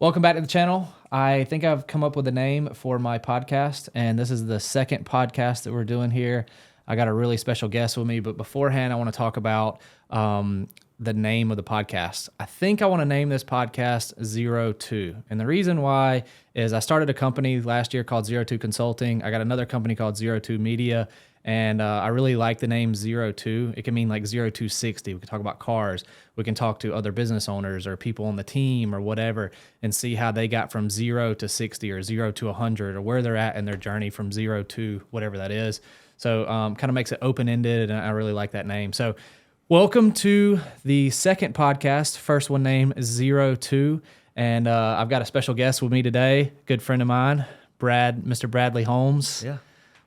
Welcome back to the channel. I think I've come up with a name for my podcast, and this is the second podcast that we're doing here. I got a really special guest with me, but beforehand, I want to talk about the name of the podcast. I think I want to name this podcast Zero2. And the reason why is I started a company last year called Zero2 Consulting. I got another company called Zero2 Media. And I really like the name Zero2. It can mean like 0260. We can talk about cars. We can talk to other business owners or people on the team or whatever and see how they got from 0 to 60 or 0 to 100 or where they're at in their journey from 0 to whatever that is. So kind of makes it open-ended, and I really like that name. So welcome to the second podcast. First one named Zero2. And I've got a special guest with me today, good friend of mine, Mr. Bradley Holmes. Yeah.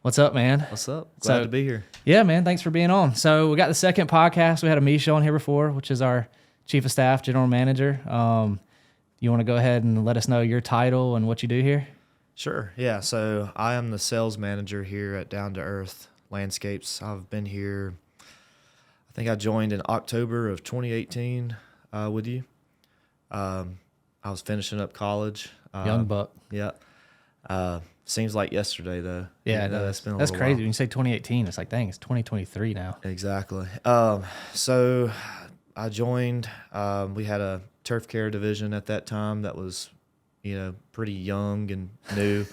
What's up, man? What's up? Glad to be here. Yeah, man. Thanks for being on. So we got the second podcast. We had Amisha on here before, which is our Chief of Staff, General Manager. You want to go ahead and let us know your title and what you do here? Sure. Yeah. So I am the Sales Manager here at Down to Earth Landscapes. I've been here, I think I joined in October of 2018 with you. I was finishing up college. Young buck. Yeah. Seems like yesterday, though. Yeah, that's been that's crazy. while. When you say 2018, it's like, dang, it's 2023 now. Exactly. So I joined. We had a turf care division at that time that was, pretty young and new.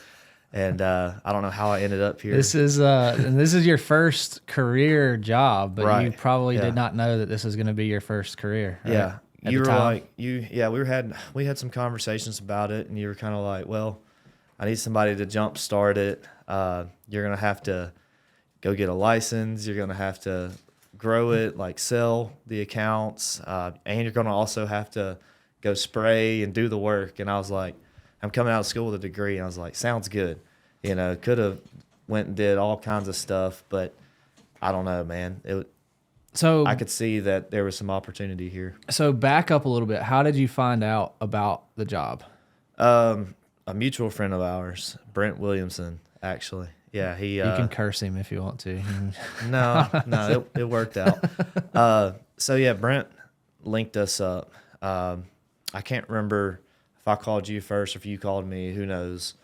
And I don't know how I ended up here. This is your first career job, but Right. you probably Yeah. did not know that this was going to be your first career. Right? Yeah. At You the were time? like, we had some conversations about it, and you were kind of like, well, I need somebody to jump start it. You're going to have to go get a license. You're going to have to grow it, like sell the accounts. And you're going to also have to go spray and do the work. And I was like, I'm coming out of school with a degree. And I was like, sounds good. Could have went and did all kinds of stuff, but I don't know, man. So I could see that there was some opportunity here. So back up a little bit. How did you find out about the job? A mutual friend of ours, Brent Williamson, actually. Yeah, he. You can curse him if you want to. No, it worked out. So yeah, Brent linked us up. I can't remember if I called you first or if you called me. Who knows?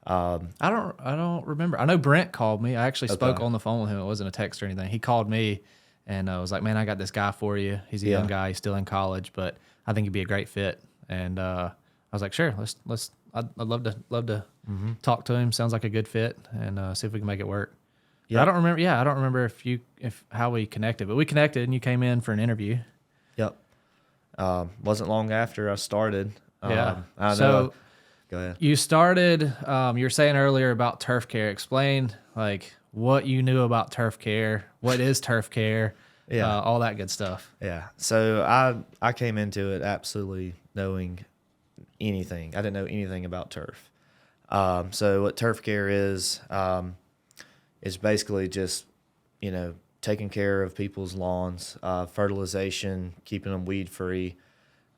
I don't remember. I know Brent called me. I actually spoke on the phone with him. It wasn't a text or anything. He called me and was like, "Man, I got this guy for you. He's a young guy. He's still in college, but I think he'd be a great fit." And I was like, "Sure, let's. I'd love to talk to him. Sounds like a good fit, and see if we can make it work." Yeah, I don't remember. Yeah, I don't remember how we connected, but we connected, and you came in for an interview. Yep. Wasn't long after I started. Yeah. I know. So go ahead. you started. You were saying earlier about turf care. Explain like what you knew about turf care. What is turf care? Yeah. All that good stuff. Yeah. So I came into it absolutely knowing anything. I didn't know anything about turf. So what turf care is basically just, taking care of people's lawns, fertilization, keeping them weed free,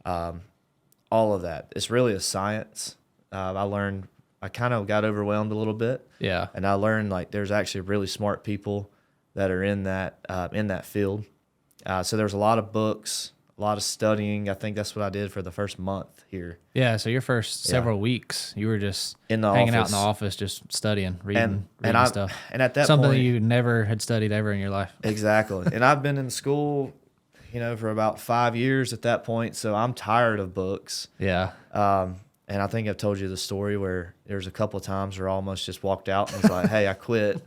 all of that. It's really a science. I kind of got overwhelmed a little bit. Yeah. And I learned like there's actually really smart people that are in that field. So there's a lot of books, a lot of studying. I think that's what I did for the first month here. Yeah, so your first several weeks, you were just In the hanging out office. in the office, just studying, reading stuff. And at that Something point, you never had studied ever in your life. exactly. And I've been in school, for about 5 years at that point. So I'm tired of books. Yeah. And I think I've told you the story where there's a couple of times where I almost just walked out and was like, "Hey, I quit."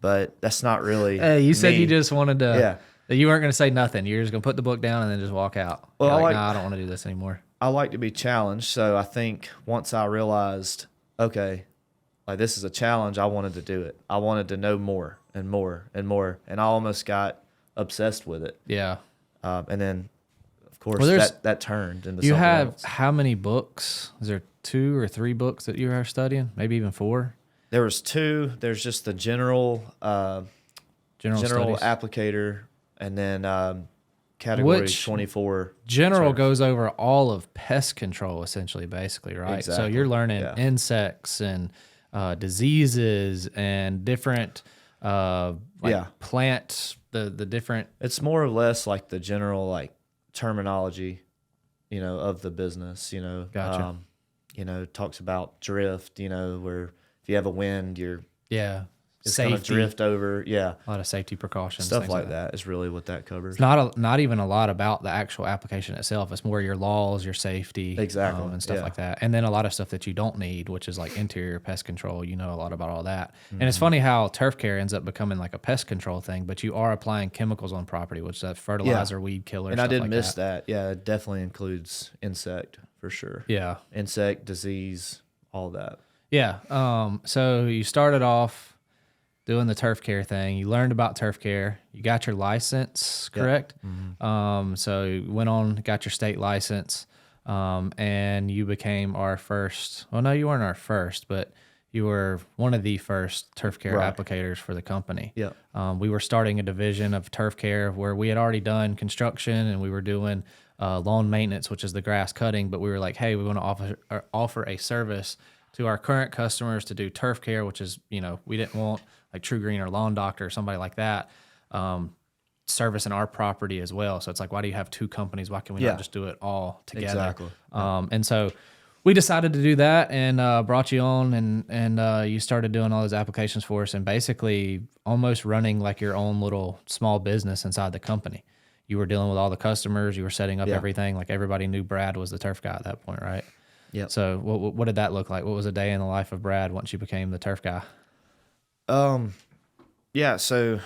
But that's not really. Hey, you said me. you just wanted to. Yeah. That you weren't going to say nothing. You're just going to put the book down and then just walk out. Well, You're I like, like- nah, I don't want to do this anymore. I like to be challenged. So I think once I realized, okay, like this is a challenge, I wanted to do it. I wanted to know more and more and more. And I almost got obsessed with it. Yeah. And then, of course, that turned into You something have else. how many books? Is there 2 or 3 books that you are studying? Maybe even 4? There was 2. There's just the general General studies. applicator, and then category Which 24. General turf. goes over all of pest control, essentially, basically, right? So Exactly. you're learning Yeah. insects and diseases and different plant, the different. It's more or less like the general like terminology, of the business. Gotcha. talks about drift, where if you have a wind, it's going to safety, drift over. Yeah. a lot of safety precautions, Stuff things like that is really what that covers. It's not even a lot about the actual application itself. It's more your laws, your safety, Exactly. and stuff like that. And then a lot of stuff that you don't need, which is like interior pest control. You know a lot about all that. And it's funny how turf care ends up becoming like a pest control thing, but you are applying chemicals on property, which is that fertilizer, weed killer. And stuff I did like miss that. Yeah, it definitely includes insect for sure. Yeah. Insect, disease, all that. Yeah. So you started off doing the turf care thing. You learned about turf care. You got your license, correct? Yep. So you went on, got your state license, and you became our first. Well, no, you weren't our first, but you were one of the first turf care applicators for the company. Yeah. We were starting a division of turf care where we had already done construction and we were doing lawn maintenance, which is the grass cutting. But we were like, hey, we want to offer a service to our current customers to do turf care, which is, we didn't want like True Green or Lawn Doctor or somebody like that servicing our property as well. So it's like, why do you have two companies? Why can we not just do it all together? Exactly. And so we decided to do that and brought you on and you started doing all those applications for us and basically almost running like your own little small business inside the company. You were dealing with all the customers. You were setting up everything. Like everybody knew Brad was the turf guy at that point, right? Yeah. So what did that look like? What was a day in the life of Brad once you became the turf guy? Yeah. So,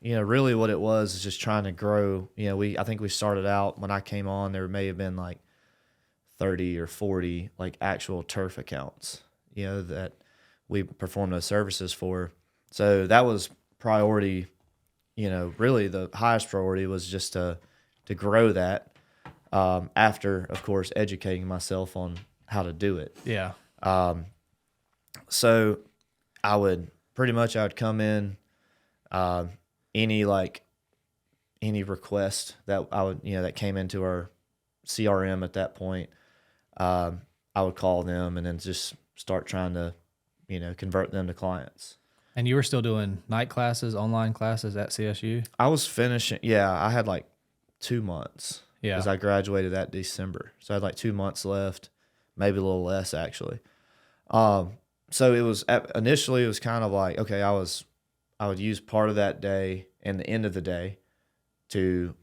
really what it was is just trying to grow. I think we started out when I came on, there may have been like 30 or 40 like actual turf accounts, that we performed those services for. So that was priority, really the highest priority was just to grow that, after, of course, educating myself on how to do it. Yeah. So I would come in, any request that I would, that came into our CRM at that point, I would call them and then just start trying to, convert them to clients. And you were still doing night classes, online classes at CSU? I was finishing. Yeah. I had like 2 months. Yeah. Because I graduated that December. So I had like 2 months left, maybe a little less actually. So it was initially it was kind of like, okay, I would use part of that day and the end of the day to,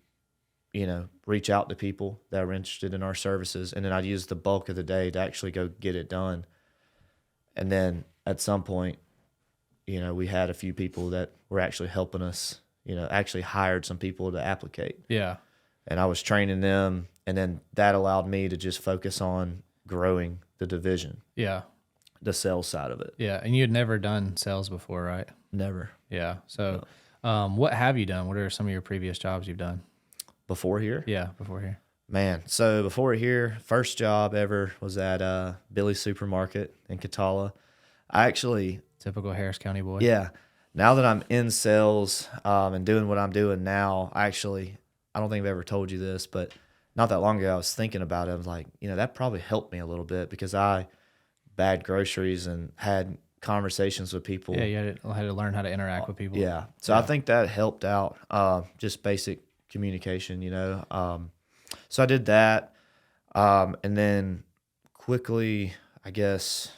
reach out to people that were interested in our services. And then I'd use the bulk of the day to actually go get it done. And then at some point, we had a few people that were actually helping us, actually hired some people to applicate. Yeah. And I was training them. And then that allowed me to just focus on growing the division. Yeah. The sales side of it. Yeah. And you had never done sales before, right? Never. Yeah. So what have you done? What are some of your previous jobs you've done? Before here? Yeah, before here. Man, so before here, first job ever was at Billy's Supermarket in Catala. I actually... Typical Harris County boy. Yeah. Now that I'm in sales and doing what I'm doing now, I don't think I've ever told you this, but not that long ago I was thinking about it. I was like, that probably helped me a little bit because I bagged groceries and had conversations with people. Yeah, you had to learn how to interact with people. Yeah. So I think that helped out, just basic communication, So I did that. And then quickly, I guess,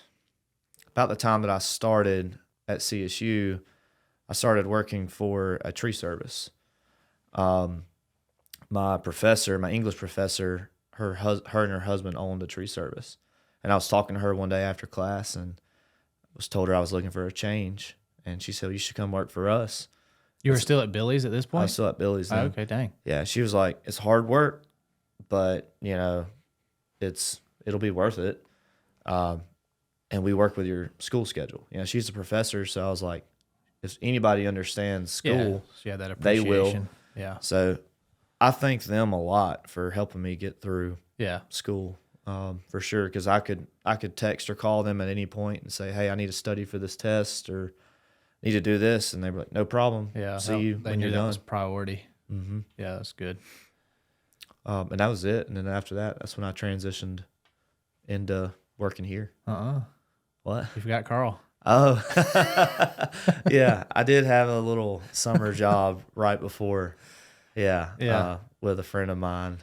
about the time that I started at CSU, I started working for a tree service. My English professor, her and her husband owned a tree service. And I was talking to her one day after class and told her I was looking for a change. And she said, well, you should come work for us. You were still at Billy's at this point? I was still at Billy's then. Oh, okay, dang. Yeah, she was like, it's hard work, but, it'll be worth it. And we work with your school schedule. She's a professor, so I was like, if anybody understands school, yeah, that they appreciation. will. Yeah. So I thank them a lot for helping me get through school, for sure, because I could text or call them at any point and say, hey, I need to study for this test or need to do this, and they were like, no problem. Yeah. See you when you're that done. was priority. Mm-hmm. Yeah, that's good. And that was it. And then after that, that's when I transitioned into working here. What? You forgot Carl. Oh, yeah. I did have a little summer job right before. Yeah. Yeah. With a friend of mine.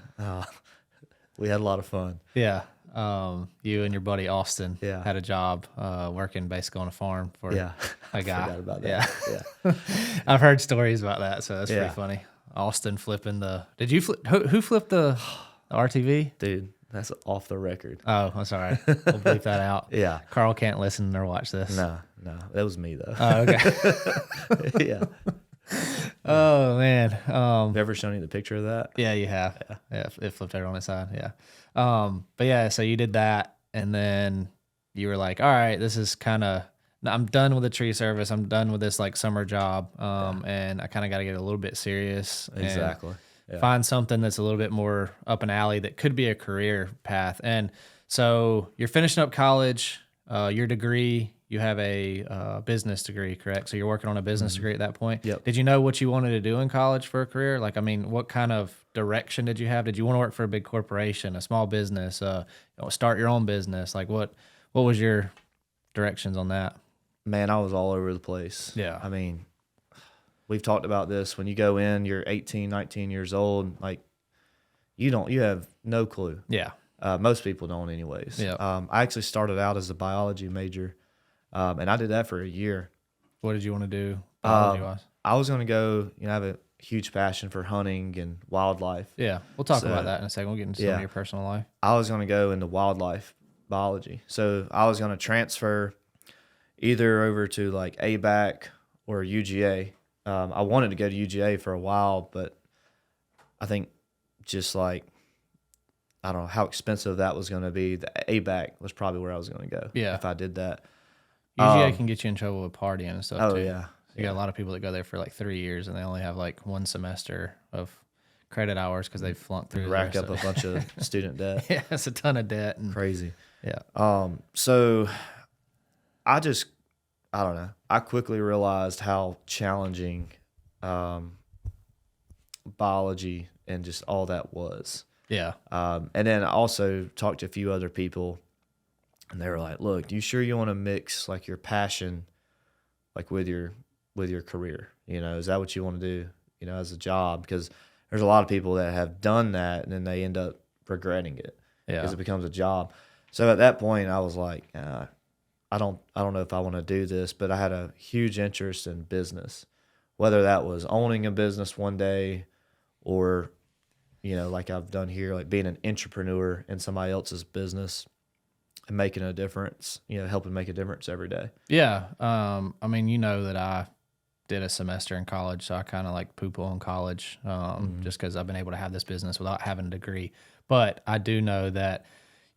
We had a lot of fun. Yeah. You and your buddy Austin Yeah. had a job working basically on a farm for Yeah. a guy. Forgot about that. Yeah. I've heard stories about that, so that's Yeah. pretty funny. Austin flipping the. Did you flip? Who flipped the RTV? Dude, that's off the record. Oh, I'm sorry. We'll bleep that out. Yeah. Carl can't listen or watch this. No, that was me though. Oh, okay. Yeah. Oh man. Have I ever shown you the picture of that? Yeah, you have. Yeah, it flipped over on its side. Yeah. But yeah, so you did that, and then you were like, all right, this is kind of. I'm done with the tree service. I'm done with this like summer job. And I kind of got to get a little bit serious. and Exactly. Yeah. Find something that's a little bit more up an alley that could be a career path. And so you're finishing up college, your degree, you have a business degree, correct? So you're working on a business degree at that point. Yep. Did you know what you wanted to do in college for a career? Like, I mean, what kind of direction did you have? Did you want to work for a big corporation, a small business, start your own business? Like what was your directions on that? Man, I was all over the place. Yeah. I mean, we've talked about this. When you go in, you're 18, 19 years old. Like, you have no clue. Yeah. Most people don't anyways. Yeah. I actually started out as a biology major, and I did that for a year. What did you want to do biology-wise? I was going to go, I have a huge passion for hunting and wildlife. Yeah. We'll talk about that in a second. We'll get into some of your personal life. I was going to go into wildlife biology. So I was going to transfer either over to like ABAC or UGA. I wanted to go to UGA for a while, but I think just like, I don't know how expensive that was going to be. The ABAC was probably where I was going to go if I did that. UGA can get you in trouble with partying and stuff too. Yeah. You got a lot of people that go there for like 3 years and they only have like one semester of credit hours because they flunked through. Rack up a bunch of student debt. Yeah, it's a ton of debt. And, Crazy. yeah. So I don't know. I quickly realized how challenging biology and just all that was. Yeah. And then I also talked to a few other people, and they were like, "Look, you sure you want to mix like your passion, like with your career? Is that what you want to do? As a job? Because there's a lot of people that have done that, and then they end up regretting it because it becomes a job. So at that point, I was like, I don't know if I want to do this, but I had a huge interest in business, whether that was owning a business one day or, like I've done here, like being an entrepreneur in somebody else's business and making a difference, helping make a difference every day. Yeah. I mean, that I did a semester in college, so I kind of like poo-poo on college just because I've been able to have this business without having a degree. But I do know that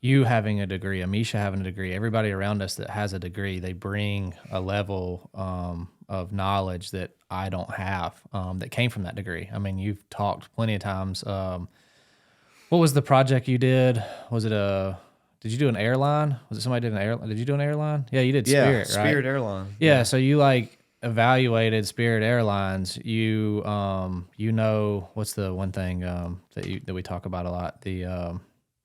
you having a degree, Amisha having a degree, everybody around us that has a degree, they bring a level of knowledge that I don't have that came from that degree. I mean, you've talked plenty of times. What was the project you did? Was it did you do an airline? Was it somebody did an airline? Did you do an airline? Yeah, you did Spirit, right? Spirit Airline. Yeah, so you like evaluated Spirit Airlines. You what's the one thing that we talk about a lot?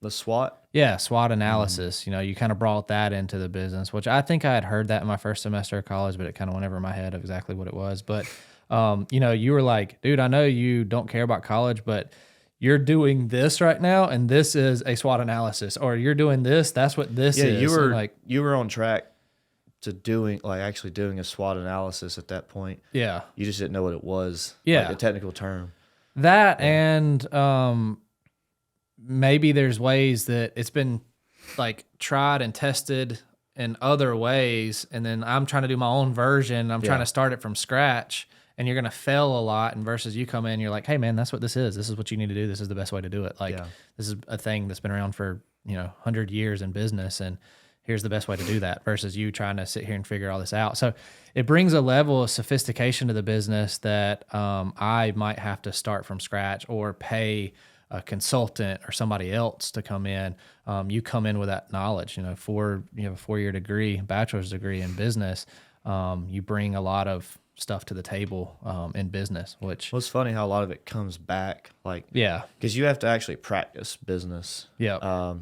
The SWOT? Yeah, SWOT analysis. You kind of brought that into the business, which I think I had heard that in my first semester of college, but it kind of went over my head of exactly what it was. But, you were like, dude, I know you don't care about college, but you're doing this right now, and this is a SWOT analysis. Or you're doing this, that's what this is. You were on track to actually doing a SWOT analysis at that point. Yeah. You just didn't know what it was. Yeah. Like a technical term. That and maybe there's ways that it's been like tried and tested in other ways, and then I'm trying to do my own version. I'm trying to start it from scratch, and you're going to fail a lot. And versus you come in, you're like, hey man, that's what this is. This is what you need to do. This is the best way to do it. Like this is a thing that's been around for 100 years in business, and here's the best way to do that. Versus you trying to sit here and figure all this out. So it brings a level of sophistication to the business that I might have to start from scratch or pay a consultant or somebody else to come in. You come in with that knowledge. You have a 4-year degree, bachelor's degree in business. You bring a lot of stuff to the table in business. Which it's funny how a lot of it comes back, because you have to actually practice business. Yeah.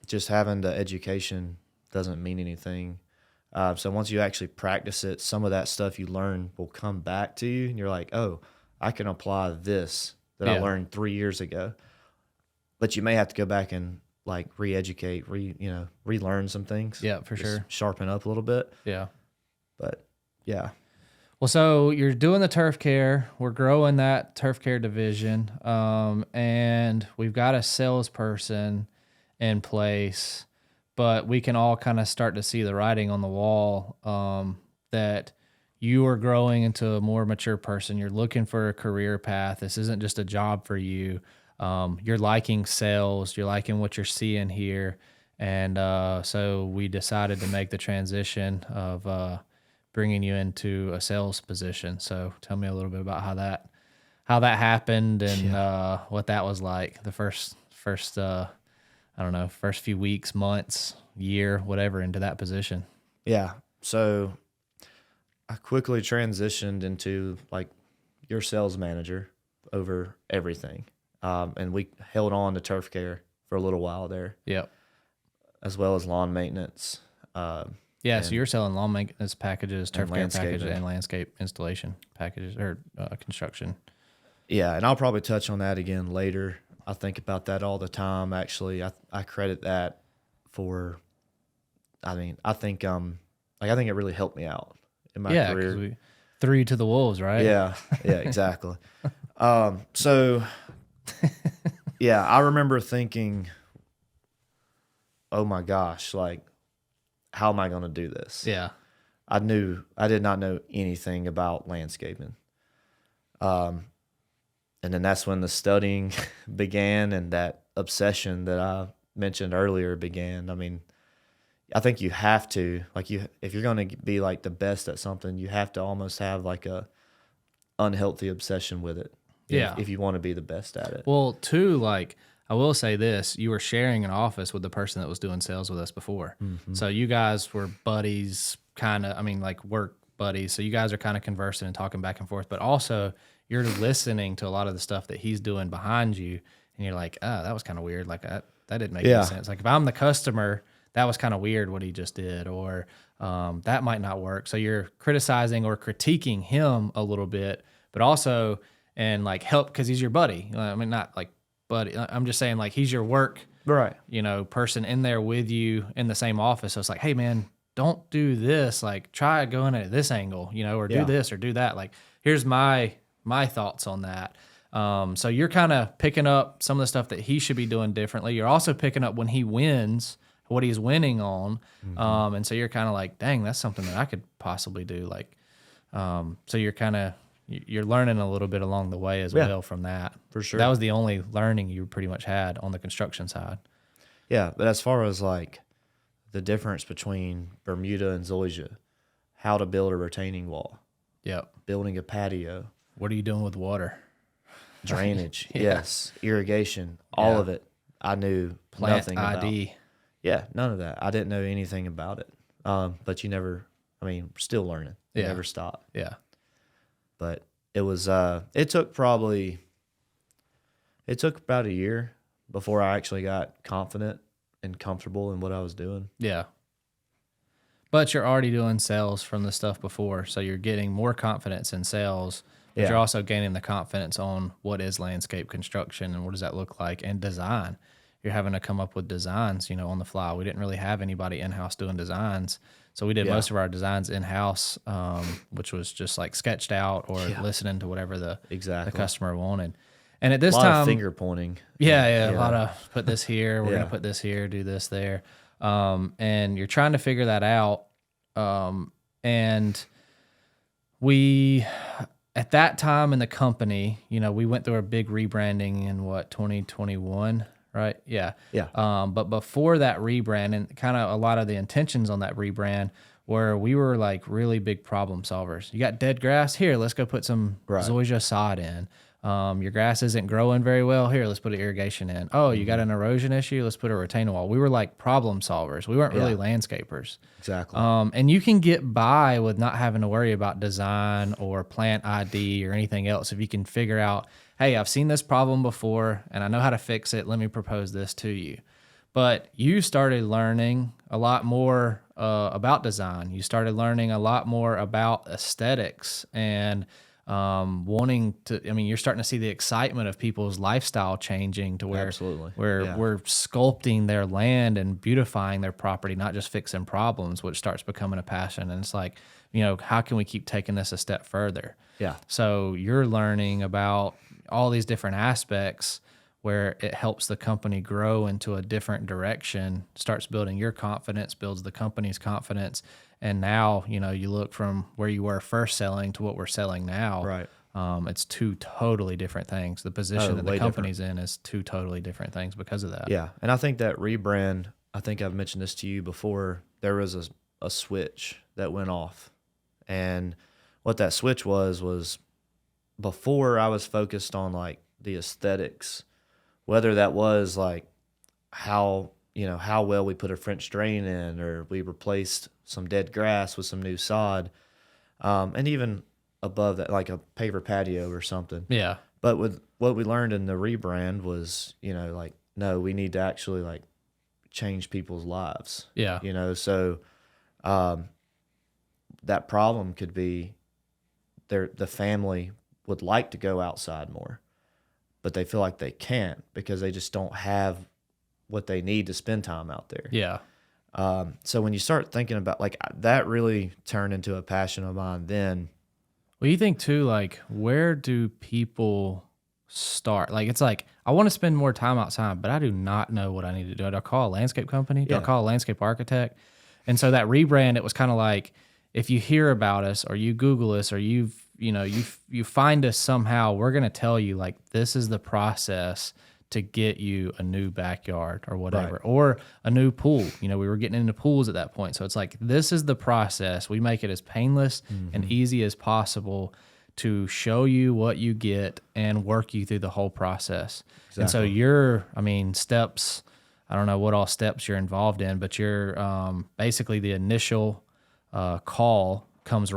Just having the education doesn't mean anything. So once you actually practice it, some of that stuff you learn will come back to you, and you're like, oh, I can apply this that I learned 3 years ago. But you may have to go back and like re-educate, relearn some things. Yeah, for Just sure. sharpen up a little bit. Yeah. But yeah. Well, so you're doing the turf care. We're growing that turf care division, and we've got a salesperson in place, but we can all kind of start to see the writing on the wall that you are growing into a more mature person. You're looking for a career path. This isn't just a job for you. You're liking sales. You're liking what you're seeing here. And so we decided to make the transition of bringing you into a sales position. So tell me a little bit about how that happened and what that was like. The first I don't know, first few weeks, months, year, whatever, into that position. Yeah. So I quickly transitioned into like your sales manager over everything. And we held on to turf care for a little while there. Yep. As well as lawn maintenance. So you're selling lawn maintenance packages, turf care packages, and landscape installation packages or construction. Yeah, and I'll probably touch on that again later. I think about that all the time. Actually, I credit that for. I think it really helped me out in my career. Yeah, we threw you to the wolves, right? Yeah, exactly. So, yeah, I remember thinking, oh my gosh, like, how am I going to do this? Yeah. I did not know anything about landscaping. And then that's when the studying began and that obsession that I mentioned earlier began. I mean, I think you have to, like, if you're going to be like the best at something, you have to almost have like a unhealthy obsession with it. If you want to be the best at it. Well, too, like, I will say this, you were sharing an office with the person that was doing sales with us before. Mm-hmm. So you guys were buddies, kind of, like work buddies. So you guys are kind of conversing and talking back and forth, but also you're listening to a lot of the stuff that he's doing behind you. And you're like, oh, that was kind of weird. Like that didn't make any sense. Like if I'm the customer, that was kind of weird what he just did, or that might not work. So you're criticizing or critiquing him a little bit, but also, and like help, cause he's your buddy. Not like, buddy. I'm just saying, like, he's your work, right? Person in there with you in the same office. So it's like, hey, man, don't do this. Like, try going at this angle, or do this or do that. Like, here's my thoughts on that. So you're kind of picking up some of the stuff that he should be doing differently. You're also picking up when he wins, what he's winning on. Mm-hmm. And so you're kind of like, dang, that's something that I could possibly do. Like, so you're learning a little bit along the way as well from that. For sure. That was the only learning you pretty much had on the construction side. Yeah, but as far as like the difference between Bermuda and Zoysia, how to build a retaining wall. Yep. Building a patio. What are you doing with water? Drainage. Yes. Irrigation. All of it. I knew nothing about. ID. Yeah, none of that. I didn't know anything about it. But you never, still learning. You never stop. Yeah. But it was, it took about a year before I actually got confident and comfortable in what I was doing. Yeah. But you're already doing sales from the stuff before, so you're getting more confidence in sales, but you're also gaining the confidence on what is landscape construction and what does that look like, and design. You're having to come up with designs, on the fly. We didn't really have anybody in-house doing designs. So we did most of our designs in-house, which was just like sketched out or listening to whatever the customer wanted. And at this time, a lot of finger pointing. Yeah. A lot of put this here, we're going to put this here, do this there. And you're trying to figure that out. And we, at that time in the company, we went through a big rebranding in 2021. Right. Yeah. Yeah. But before that rebrand, and kind of a lot of the intentions on that rebrand were we were like really big problem solvers. You got dead grass here. Let's go put some zoysia sod in. Your grass isn't growing very well. Here, let's put an irrigation in. Oh, you got an erosion issue. Let's put a retaining wall. We were like problem solvers. We weren't really landscapers. Exactly. And you can get by with not having to worry about design or plant ID or anything else if you can figure out, hey, I've seen this problem before and I know how to fix it. Let me propose this to you. But you started learning a lot more about design. You started learning a lot more about aesthetics and wanting to. I mean, you're starting to see the excitement of people's lifestyle changing to where Absolutely. we're sculpting their land and beautifying their property, not just fixing problems, which starts becoming a passion. And it's like, how can we keep taking this a step further? Yeah. So you're learning about all these different aspects where it helps the company grow into a different direction, starts building your confidence, builds the company's confidence. And now, you look from where you were first selling to what we're selling now. Right. It's two totally different things. The position that the way company's in is two totally different things because of that. Yeah. And I think that rebrand, I think I've mentioned this to you before, there was a switch that went off. And what that switch was before I was focused on like the aesthetics, whether that was like how well we put a French drain in, or we replaced some dead grass with some new sod, and even above that, like a paver patio or something. Yeah. But with what we learned in the rebrand was, no, we need to actually like change people's lives. Yeah. So that problem could be the family would like to go outside more, but they feel like they can't because they just don't have what they need to spend time out there. Yeah. So when you start thinking about like that, really turned into a passion of mine then. Well, you think too, like, where do people start? Like, it's like, I want to spend more time outside, but I do not know what I need to do. Do I call a landscape company? Do I call a landscape architect? And so that rebrand, it was kind of like, if you hear about us or you Google us or you find us somehow, we're going to tell you like, this is the process to get you a new backyard or whatever, Right. or a new pool. We were getting into pools at that point. So it's like, this is the process. We make it as painless and easy as possible to show you what you get and work you through the whole process. Exactly. And so steps, I don't know what all steps you're involved in, but you're basically the initial call comes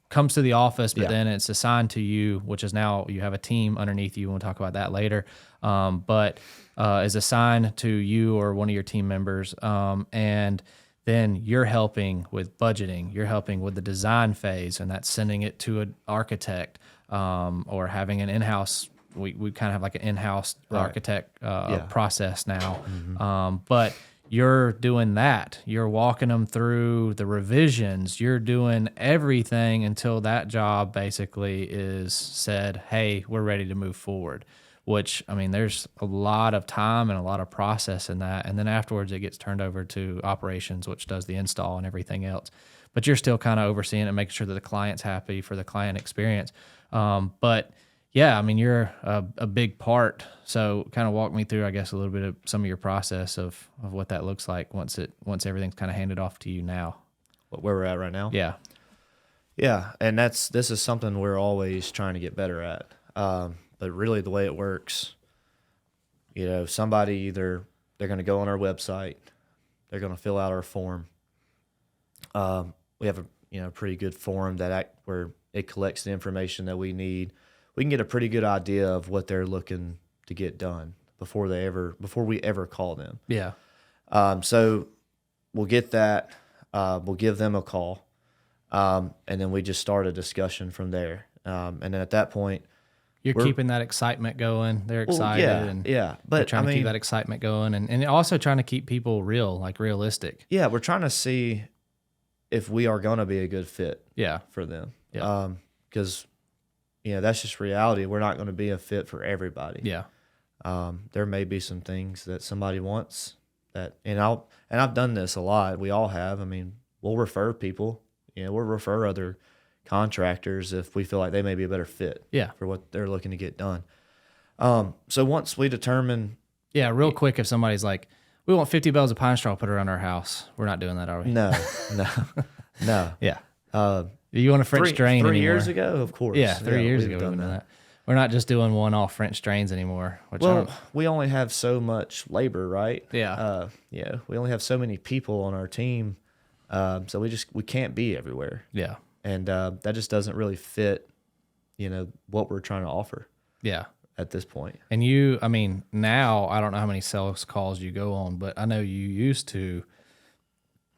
comes to the office, but then it's assigned to you, which is now you have a team underneath you. We'll talk about that later. But is assigned to you or one of your team members. And then you're helping with budgeting. You're helping with the design phase, and that's sending it to an architect or having an in-house. We kind of have like an in-house architect process now. But you're doing that. You're walking them through the revisions. You're doing everything until that job basically is said, hey, we're ready to move forward, which, I mean, there's a lot of time and a lot of process in that. And then afterwards it gets turned over to operations, which does the install and everything else. But you're still kind of overseeing it and making sure that the client's happy for the client experience. But yeah, I mean, you're a big part. So kind of walk me through, I guess, a little bit of some of your process of what that looks like once everything's kind of handed off to you now. Where we're at right now? Yeah. Yeah, and this is something we're always trying to get better at. But really the way it works, somebody either they're going to go on our website, they're going to fill out our form. We have a pretty good form where it collects the information that we need. We can get a pretty good idea of what they're looking to get done before we ever call them. Yeah. So we'll get that. We'll give them a call, and then we just start a discussion from there. And then at that point, you're keeping that excitement going. They're excited. But you're trying to keep that excitement going, and also trying to keep people realistic. Yeah, we're trying to see if we are going to be a good fit. Yeah. For them. Yeah. Because that's just reality. We're not going to be a fit for everybody. Yeah. There may be some things that somebody wants and I've done this a lot. We all have. I mean, we'll refer people. We'll refer other contractors if we feel like they may be a better fit. Yeah. For what they're looking to get done. So once we determine. Yeah. Real quick, if somebody's like, we want 50 bales of pine straw put around our house, we're not doing that, are we? No. Yeah. You want a French drain 3 anymore? years ago, of course. Yeah, 3 years ago we've done that. We're not just doing one-off French drains anymore. We only have so much labor, right? Yeah. We only have so many people on our team, so we can't be everywhere. Yeah. And that just doesn't really fit, what we're trying to offer. Yeah. At this point. And now I don't know how many sales calls you go on, but I know you used to.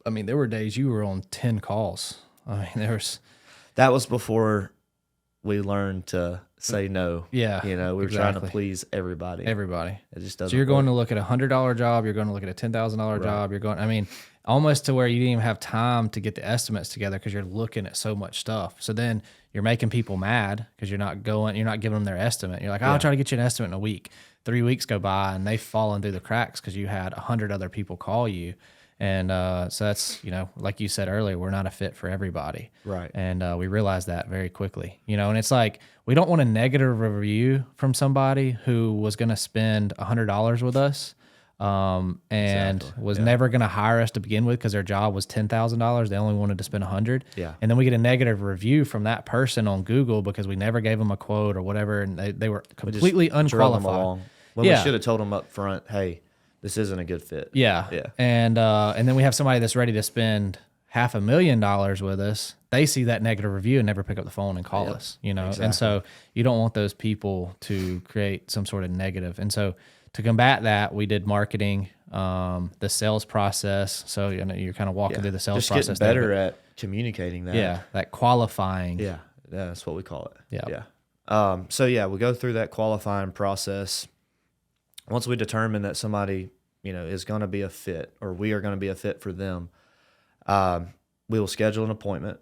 I mean, there were days you were on 10 calls. I mean, that was before we learned to say no. Yeah, we were trying to please everybody. It just doesn't. So you're going to look at $100 job. You're going to look at a $10,000 job. You're going. I mean, almost to where you didn't even have time to get the estimates together because you're looking at so much stuff. So then you're making people mad because you're not giving them their estimate. You're like, I'll try to get you an estimate in a week. 3 weeks go by and they've fallen through the cracks because you had 100 other people call you. And so that's, like you said earlier, we're not a fit for everybody. Right. And we realized that very quickly, and it's like, we don't want a negative review from somebody who was going to spend $100 with us and was never going to hire us to begin with because their job was $10,000. They only wanted to spend $100. Yeah. And then we get a negative review from that person on Google because we never gave them a quote or whatever. And they were completely unqualified. When we should have told them up front, hey, this isn't a good fit. Yeah. And then we have somebody that's ready to spend $500,000 with us. They see that negative review and never pick up the phone and call us, Exactly. And so you don't want those people to create some sort of negative. And so to combat that, we did marketing, the sales process. So, you're kind of walking through the sales process. Just getting better at communicating that. Yeah. That qualifying. Yeah. That's what we call it. Yeah. So we go through that qualifying process. Once we determine that somebody, is going to be a fit, or we are going to be a fit for them, we will schedule an appointment.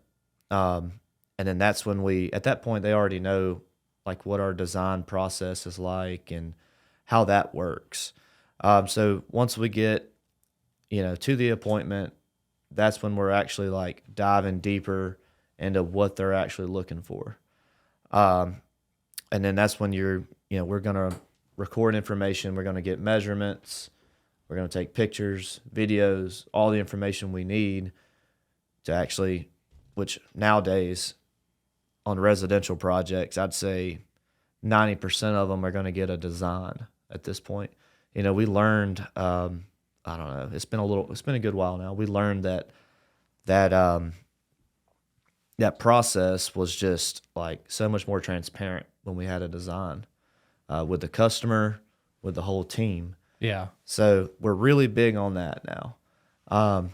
And then that's when at that point, they already know like what our design process is like and how that works. So once we get, to the appointment, that's when we're actually like diving deeper into what they're actually looking for. And then that's when we're going to record information. We're going to get measurements. We're going to take pictures, videos, all the information we need to actually, which nowadays on residential projects, I'd say 90% of them are going to get a design at this point. We learned, I don't know, it's been a good while now. We learned that process was just like so much more transparent when we had a design with the customer, with the whole team. Yeah. So we're really big on that now. And,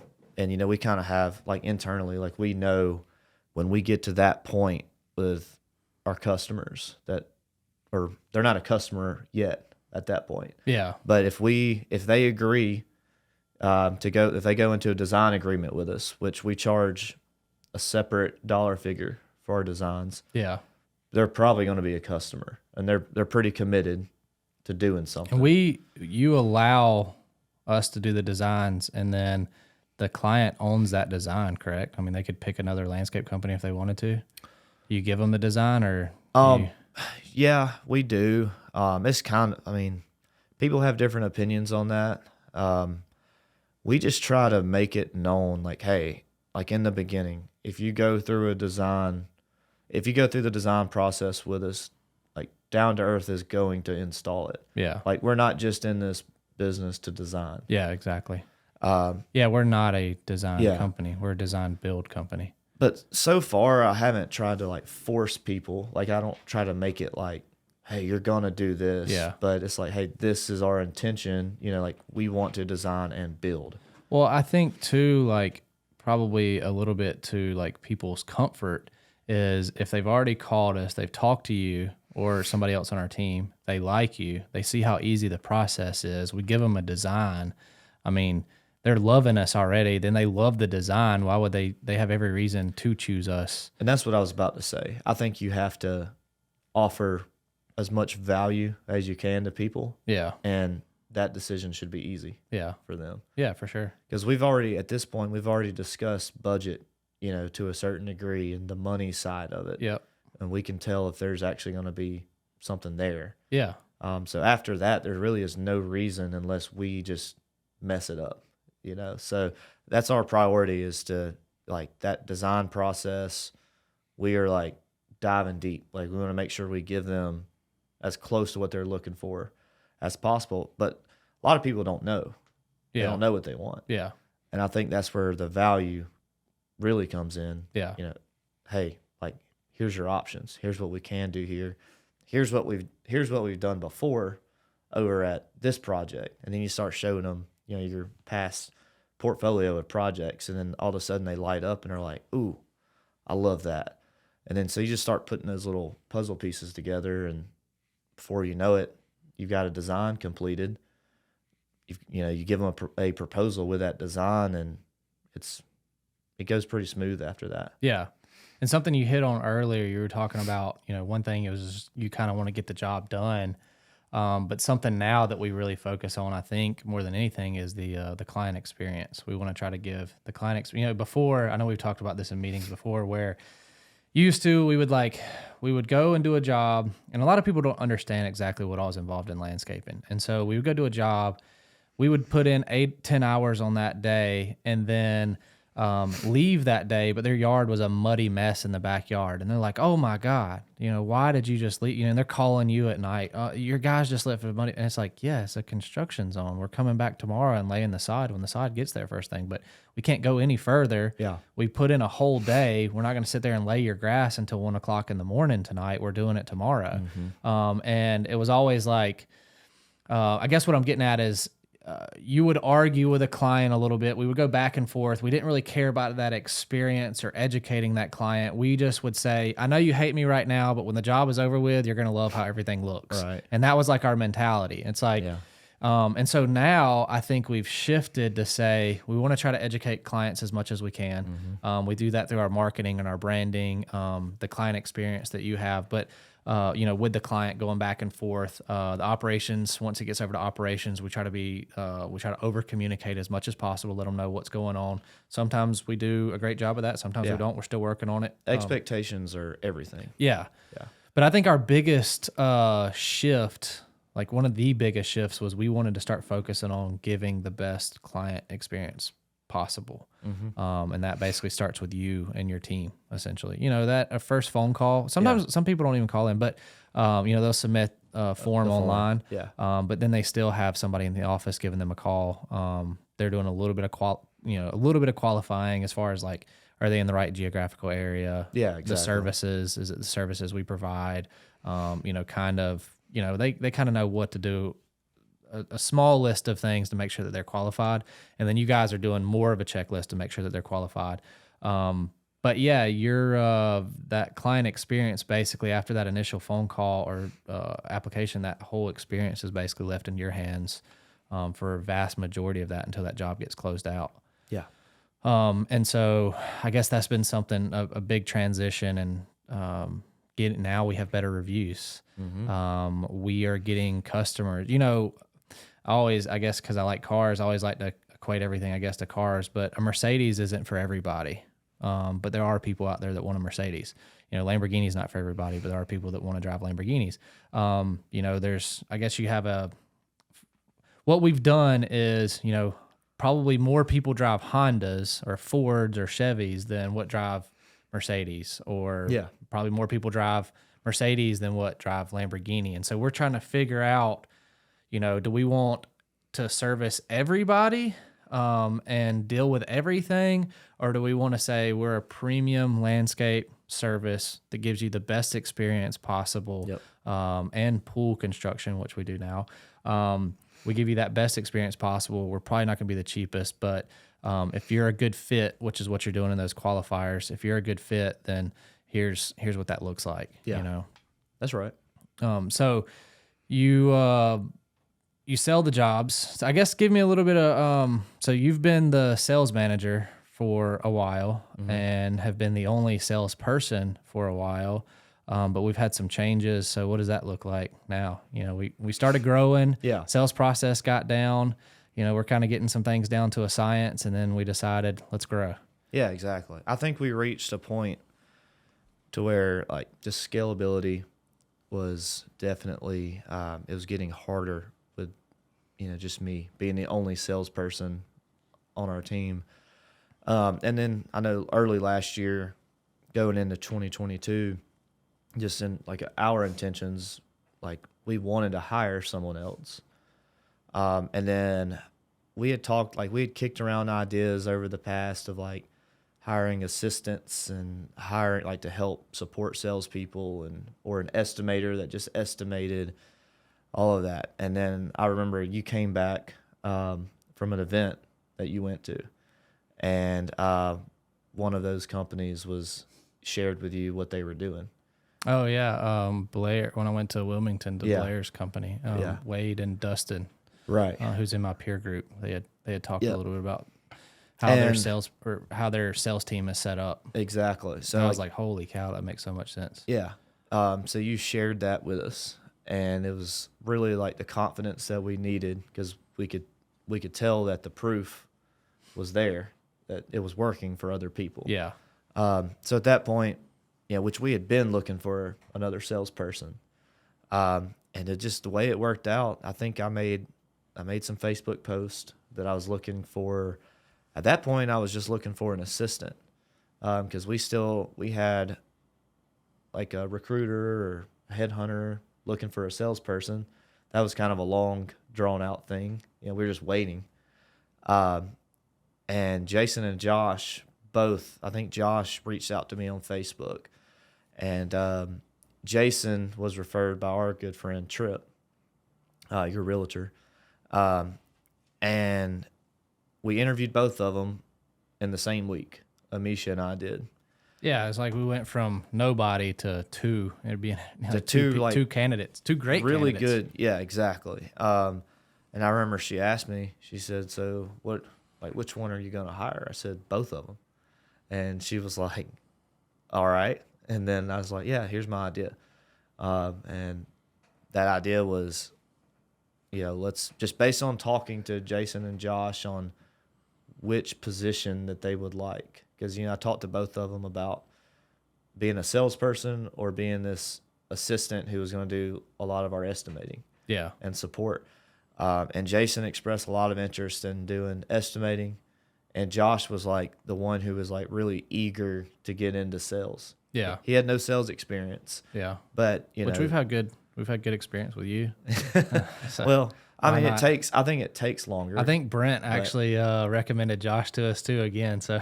we kind of have like internally, like we know when we get to that point with our customers or they're not a customer yet at that point. Yeah. But if they agree if they go into a design agreement with us, which we charge a separate dollar figure for our designs. Yeah. They're probably going to be a customer, and they're pretty committed to doing something. And you allow us to do the designs, and then the client owns that design, correct? I mean, they could pick another landscape company if they wanted to. You give them the design, or yeah, we do. It's people have different opinions on that. We just try to make it known, like, hey, like in the beginning, if you go through the design process with us, like Down to Earth is going to install it. Yeah. Like we're not just in this business to design. Yeah, exactly. We're not a design company. We're a design build company. But so far, I haven't tried to like force people. Like I don't try to make it like, hey, you're going to do this. Yeah. But it's like, hey, this is our intention. Like we want to design and build. Well, I think too, like probably a little bit to like people's comfort is if they've already called us, they've talked to you or somebody else on our team, they like you, they see how easy the process is. We give them a design. I mean, they're loving us already. Then they love the design. Why would they have every reason to choose us? And that's what I was about to say. I think you have to offer as much value as you can to people. Yeah. And that decision should be easy. Yeah. For them. Yeah, for sure. Because at this point, we've already discussed budget, to a certain degree and the money side of it. Yep. And we can tell if there's actually going to be something there. Yeah. So after that, there really is no reason unless we just mess it up, So that's our priority is to like that design process. We are like diving deep. Like we want to make sure we give them as close to what they're looking for as possible. But a lot of people don't know. Yeah. They don't know what they want. Yeah. And I think that's where the value really comes in. Yeah. Hey, like here's your options. Here's what we can do here. Here's what we've done before over at this project. And then you start showing them, your past portfolio of projects, and then all of a sudden they light up and are like, ooh, I love that. And then so you just start putting those little puzzle pieces together, and before you know it, you've got a design completed. You give them a proposal with that design, and it goes pretty smooth after that. Yeah. And something you hit on earlier, you were talking about, one thing, it was just, you kind of want to get the job done. But something now that we really focus on, I think, more than anything, is the client experience. We want to try to give the client experience. Before, I know we've talked about this in meetings before, where used to we would go and do a job, and a lot of people don't understand exactly what all is involved in landscaping. And so we would go do a job, we would put in 8-10 hours on that day, and then leave that day, but their yard was a muddy mess in the backyard, and they're like, "Oh my God, why did you just leave?" And they're calling you at night, "Your guys just left for money," and it's like, "Yeah, it's a construction zone. We're coming back tomorrow and laying the sod when the sod gets there first thing, but we can't go any further. Yeah, we put in a whole day. We're not going to sit there and lay your grass until 1 o'clock in the morning tonight. We're doing it tomorrow." And it was always like, I guess what I'm getting at is, you would argue with a client a little bit. We would go back and forth. We didn't really care about that experience or educating that client. We just would say, "I know you hate me right now, but when the job is over with, you're going to love how everything looks." Right. And that was like our mentality. It's like, and so now I think we've shifted to say we want to try to educate clients as much as we can. We do that through our marketing and our branding, the client experience that you have, but with the client going back and forth, the operations, once it gets over to operations, we try to over communicate as much as possible, let them know what's going on. Sometimes we do a great job of that. Sometimes we don't. We're still working on it. Expectations are everything. Yeah. But I think our biggest shift, like one of the biggest shifts, was we wanted to start focusing on giving the best client experience possible. And that basically starts with you and your team, essentially. That a first phone call, sometimes some people don't even call in, but they'll submit a form online. But then they still have somebody in the office giving them a call. They're doing a little bit of qualifying as far as like, are they in the right geographical area? Yeah, exactly. The services, is it the services we provide? They kind of know what to do. A small list of things to make sure that they're qualified. And then you guys are doing more of a checklist to make sure that they're qualified. But yeah, that client experience, basically after that initial phone call or application, that whole experience is basically left in your hands for a vast majority of that until that job gets closed out. Yeah. And so I guess that's been something, a big transition, and now we have better reviews. We are getting customers, I guess because I like cars, I always like to equate everything, I guess, to cars, but a Mercedes isn't for everybody. But there are people out there that want a Mercedes. Lamborghini's not for everybody, but there are people that want to drive Lamborghinis. I guess you have what we've done is, probably more people drive Hondas or Fords or Chevys than what drive Mercedes, or probably more people drive Mercedes than what drive Lamborghini. And so we're trying to figure out, do we want to service everybody and deal with everything, or do we want to say we're a premium landscape service that gives you the best experience possible, and pool construction, which we do now. We give you that best experience possible. We're probably not going to be the cheapest, but if you're a good fit, which is what you're doing in those qualifiers, if you're a good fit, then here's what that looks like. That's right. So you sell the jobs. So I guess give me a little bit of, so you've been the sales manager for a while and have been the only salesperson for a while. But we've had some changes. So what does that look like now? We started growing. Sales process got down. We're kind of getting some things down to a science, and then we decided, let's grow. Yeah, exactly. I think we reached a point to where like just scalability was definitely, it was getting harder with, just me being the only salesperson on our team. And then I know early last year, going into 2022, just in like our intentions, like we wanted to hire someone else. And then we had talked, like we had kicked around ideas over the past of like hiring assistants and hiring like to help support salespeople, or an estimator that just estimated all of that. And then I remember you came back from an event that you went to, and one of those companies was shared with you what they were doing. Oh yeah, Blair. When I went to Wilmington to Yeah. Blair's company, Yeah. Wade and Dustin, Right. who's in my peer group, they had talked Yep. a little bit about how their sales team is set up. Exactly. So So I was like, holy cow, that makes so much sense. yeah. So you shared that with us, and it was really like the confidence that we needed, because we could tell that the proof was there, that it was working for other people. Yeah. So at that point, which we had been looking for another salesperson, and it just, the way it worked out, I think I made some Facebook posts that I was looking for. At that point, I was just looking for an assistant, because we had like a recruiter or a headhunter looking for a salesperson. That was kind of a long, drawn out thing. We were just waiting. And Jason and Josh both, I think Josh reached out to me on Facebook, and Jason was referred by our good friend Tripp, your realtor. And we interviewed both of them in the same week. Amisha and I did. Yeah, it's like we went from nobody to two. It'd be two candidates, two great really candidates. good. Yeah, exactly. And I remember she asked me, she said, so which one are you going to hire? I said, both of them. And she was like, all right. And then I was like, yeah, here's my idea. And that idea was, let's just, based on talking to Jason and Josh on which position that they would like. Because, I talked to both of them about being a salesperson or being this assistant who was going to do a lot of our estimating and support. And Jason expressed a lot of interest in doing estimating. And Josh was like the one who was like really eager to get into sales. Yeah. He had no sales experience. Yeah. But, which we've had good experience with you. So, well, I mean, not? I think it takes longer. I think Brent actually recommended Josh to us too again. So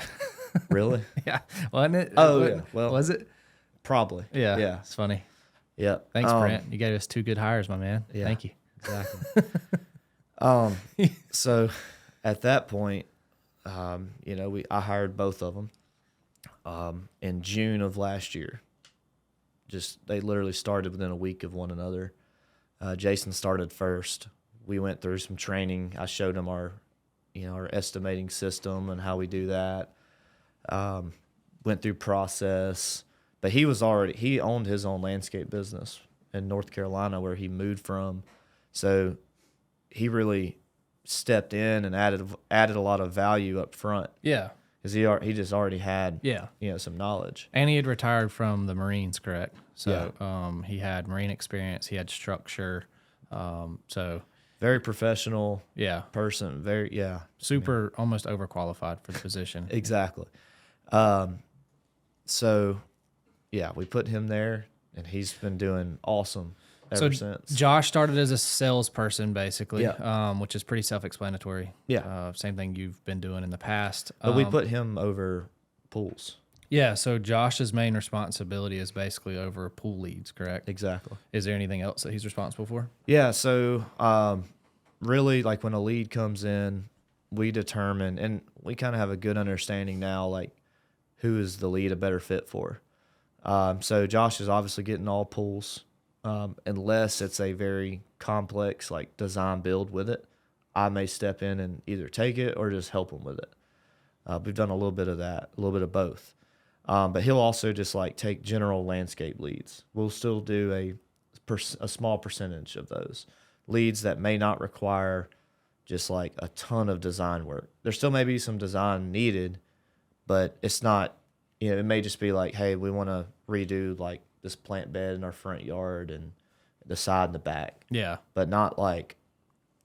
really? Yeah. Wasn't it? Oh, yeah. Well, was it? Probably. Yeah. Yeah. It's funny. Yeah. Thanks, Brent. You gave us two good hires, my man. Yeah. Thank you. Exactly. So at that point, I hired both of them in June of last year. They literally started within a week of one another. Jason started first. We went through some training. I showed him our estimating system and how we do that. Went through process, but he owned his own landscape business in North Carolina where he moved from. So he really stepped in and added a lot of value up front. Yeah. Because he just already had some knowledge. And he had retired from the Marines, correct? So he had Marine experience. He had structure. So very professional. Yeah. Person. Super, almost overqualified for the position. Exactly. So yeah, we put him there, and he's been doing awesome ever since. Josh started as a salesperson, basically, which is pretty self-explanatory. Yeah. Same thing you've been doing in the past. But we put him over pools. Yeah, so Josh's main responsibility is basically over pool leads, correct? Exactly. Is there anything else that he's responsible for? Yeah, so really, like when a lead comes in, we determine, and we kind of have a good understanding now, like who is the lead a better fit for. So Josh is obviously getting all pools. Unless it's a very complex like design build with it, I may step in and either take it or just help him with it. We've done a little bit of that, a little bit of both. But he'll also just like take general landscape leads. We'll still do a small percentage of those leads that may not require just like a ton of design work. There still may be some design needed, but it's not, it may just be like, hey, we want to redo like this plant bed in our front yard and the side and the back. Yeah. But not like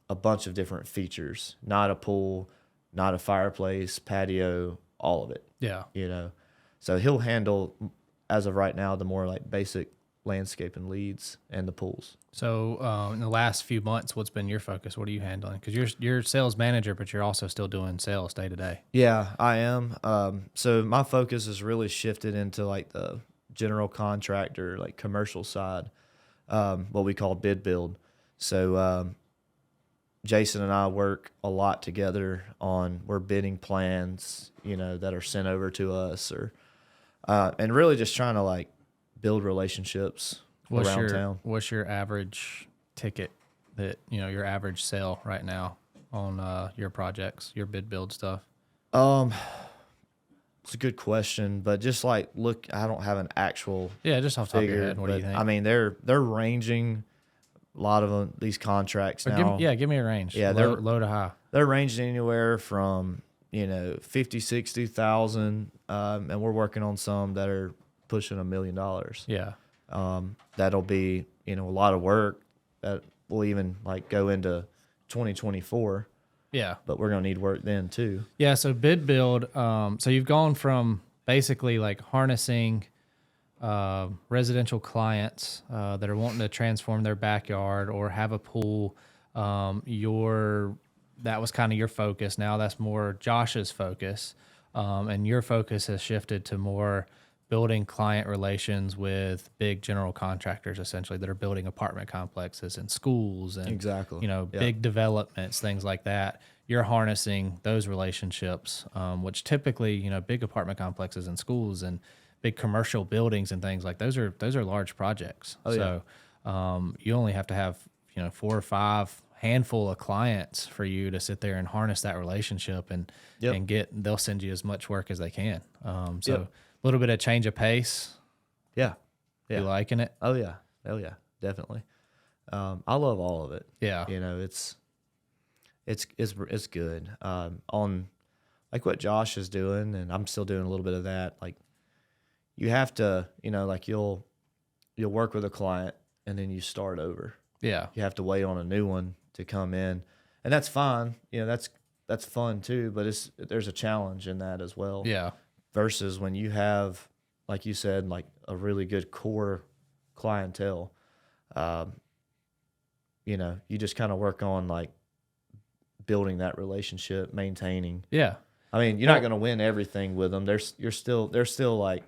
a bunch of different features, not a pool, not a fireplace, patio, all of it. Yeah. So he'll handle, as of right now, the more like basic landscaping leads and the pools. So in the last few months, what's been your focus? What are you handling? Because you're sales manager, but you're also still doing sales day to day. Yeah, I am. So my focus has really shifted into like the general contractor, like commercial side, what we call bid build. So Jason and I work a lot together we're bidding plans, that are sent over to us, or And really just trying to like build relationships around town. What's your average ticket that, your average sale right now on your projects, your bid build stuff? It's a good question, but just like look, I don't have an actual just off the top of your figure, head. What do you think? I mean, they're ranging a lot of them, these contracts now. Give me a range. Yeah, low to high. They're ranging anywhere from 50, 60,000, and we're working on some that are pushing $1 million. Yeah. That'll be a lot of work that will even like go into 2024. Yeah. But we're going to need work then too. Yeah. So bid build. So you've gone from basically like harnessing residential clients that are wanting to transform their backyard or have a pool. That was kind of your focus. Now that's more Josh's focus. And your focus has shifted to more building client relations with big general contractors, essentially, that are building apartment complexes and schools and exactly, big developments, things like that. You're harnessing those relationships, which typically, big apartment complexes and schools and big commercial buildings and things like those are large projects. You only have to have 4 or 5 handful of clients for you to sit there and harness that relationship and they'll send you as much work as they can. A little bit of change of pace. Yeah. You liking it? Oh yeah, definitely. I love all of it. Yeah. It's good. On like what Josh is doing, and I'm still doing a little bit of that. Like you have to, like you'll work with a client and then you start over. Yeah. You have to wait on a new one to come in, and that's fine. That's fun too. But there's a challenge in that as well. Yeah. Versus when you have, like you said, like a really good core clientele, you just kind of work on like building that relationship, maintaining. Yeah. I mean, you're not going to win everything with them. They're still like,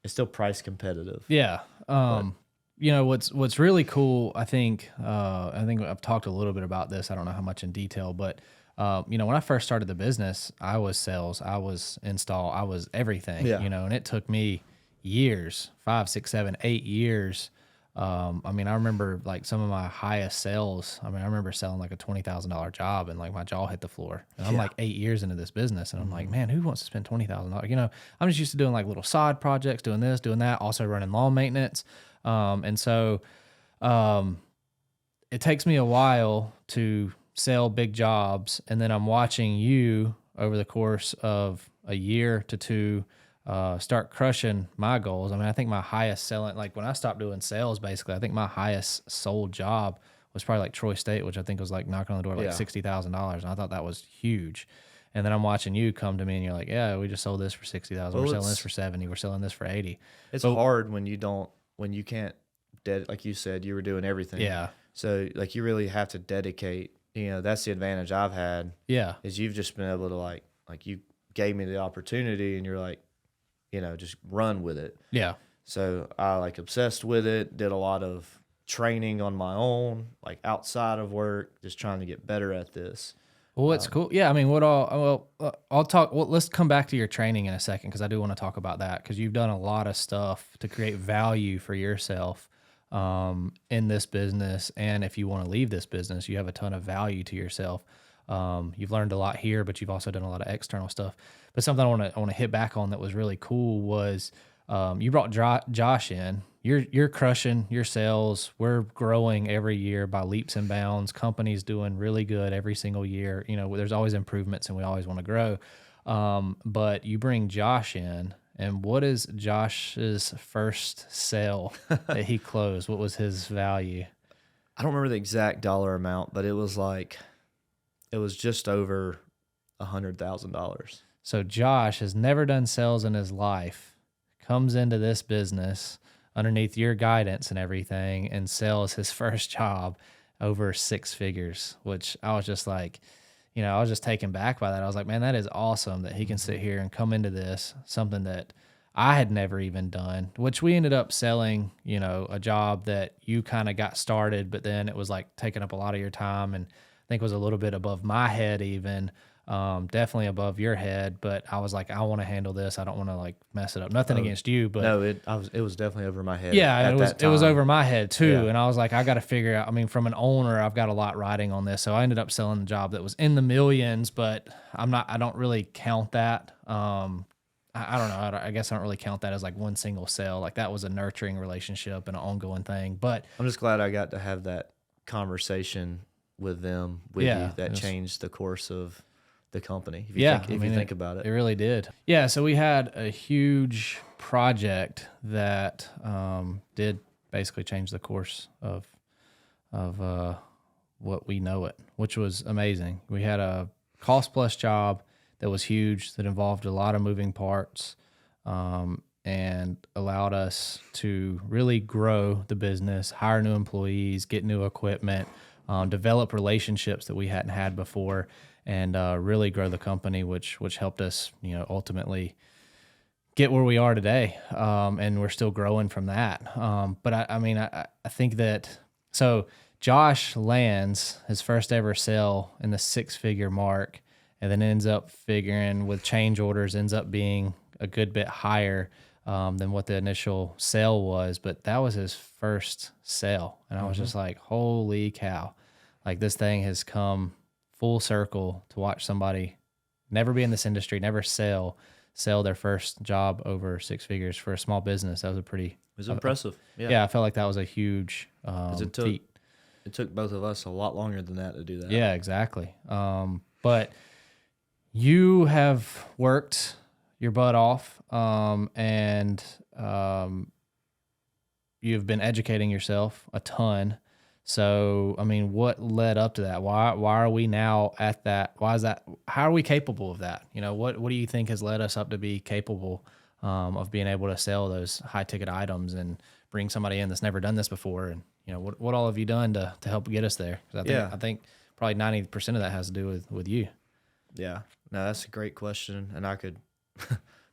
it's still price competitive. Yeah. What's really cool, I think I've talked a little bit about this. I don't know how much in detail, but when I first started the business, I was sales, I was install, I was everything, and it took me years, 5, 6, 7, 8 years. I remember like some of my highest sales. I remember selling like a $20,000 job and like my jaw hit the floor. And I'm like 8 years into this business and I'm like, man, who wants to spend $20,000? I'm just used to doing like little side projects, doing this, doing that, also running lawn maintenance. So it takes me a while to sell big jobs. And then I'm watching you over the course of a year to 2 start crushing my goals. I think my highest selling, like when I stopped doing sales, basically, I think my highest sold job was probably like Troy State, which I think was like knocking on the door like $60,000. And I thought that was huge. And then I'm watching you come to me and you're like, yeah, we just sold this for 60,000. We're selling this for 70. We're selling this for 80. It's hard when you can't, like you said, you were doing everything. Yeah. So like you really have to dedicate, that's the advantage I've had. Yeah. Is you've just been able to like you gave me the opportunity and you're like, just run with it. Yeah. So I like obsessed with it, did a lot of training on my own, like outside of work, just trying to get better at this. Well, it's cool. Yeah. I'll talk. Well, let's come back to your training in a second, because I do want to talk about that, because you've done a lot of stuff to create value for yourself in this business. And if you want to leave this business, you have a ton of value to yourself. You've learned a lot here, but you've also done a lot of external stuff. But something I want to hit back on that was really cool was you brought Josh in. You're crushing your sales. We're growing every year by leaps and bounds. Company's doing really good every single year. There's always improvements, and we always want to grow. But you bring Josh in, and what is Josh's first sale that he closed? What was his value? I don't remember the exact dollar amount, but it was just over $100,000. So Josh has never done sales in his life, comes into this business underneath your guidance and everything, and sells his first job over 6 figures, which I was just like, I was just taken back by that. I was like, man, that is awesome that he can sit here and come into this, something that I had never even done, which we ended up selling, a job that you kind of got started, but then it was like taking up a lot of your time, and I think was a little bit above my head even. definitely above your head. But I was like, I want to handle this. I don't want to like mess it up. Nothing against you, but no, it was definitely over my head. yeah, at it was that it was time. over my head too. Yeah. And I was like, I got to figure out. I mean, from an owner, I've got a lot riding on this, so I ended up selling the job that was in the millions. But I don't really count that. I don't know. I guess I don't really count that as like one single sale. Like that was a nurturing relationship and an ongoing thing. But I'm just glad I got to have that conversation with them, with Yeah, you, that it was- changed the course of the company. If I mean, you think about it it. really did. Yeah. So we had a huge project that did basically change the course of what we know it, which was amazing. We had a cost plus job that was huge, that involved a lot of moving parts, and allowed us to really grow the business, hire new employees, get new equipment, develop relationships that we hadn't had before, and really grow the company, which helped us, ultimately get where we are today. And we're still growing from that. But I think that, so Josh lands his first ever sale in the 6-figure mark, and then ends up figuring with change orders, ends up being a good bit higher than what the initial sale was. But that was his first sale. And I was just like, holy cow. Like this thing has come full circle to watch somebody never be in this industry, never sell their first job over 6 figures for a small business. That was a pretty, It was impressive. yeah, I felt like that was a huge feat. It took both of us a lot longer than that to do that. Yeah, exactly. But you have worked your butt off, and you've been educating yourself a ton. So, I mean, what led up to that? Why are we now at that? Why is that? How are we capable of that? What do you think has led us up to be capable of being able to sell those high ticket items and bring somebody in that's never done this before? And, what all have you done to help get us there? 'Cause I think probably 90% of that has to do with you. Yeah. No, that's a great question. And I could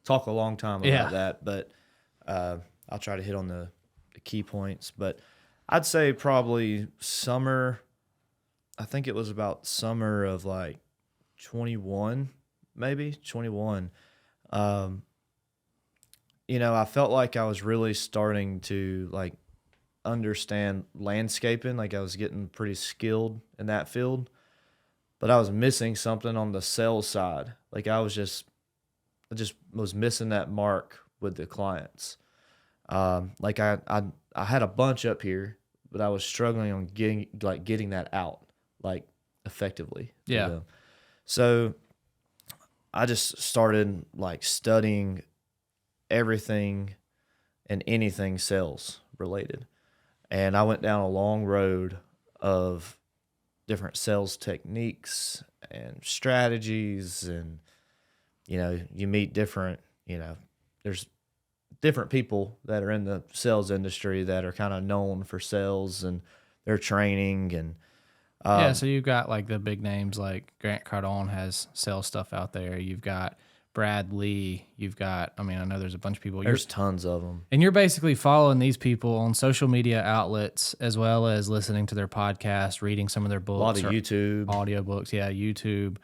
talk a long time about that, but I'll try to hit on the key points. But I'd say probably summer, I think it was about summer of like 21, maybe 21. I felt like I was really starting to like understand landscaping. Like I was getting pretty skilled in that field, but I was missing something on the sales side. Like I just was missing that mark with the clients. Like I had a bunch up here, but I was struggling on getting that out like effectively. Yeah. to them. So I just started like studying everything and anything sales related. And I went down a long road of different sales techniques and strategies, and you meet different, there's different people that are in the sales industry that are kind of known for sales and their training. And So you've got like the big names like Grant Cardone has sales stuff out there. You've got Brad Lee. You've got, I know there's a bunch of people. there's tons of them. And you're basically following these people on social media outlets as well as listening to their podcast, reading some of their books. A lot of or YouTube. audiobooks. Yeah, YouTube.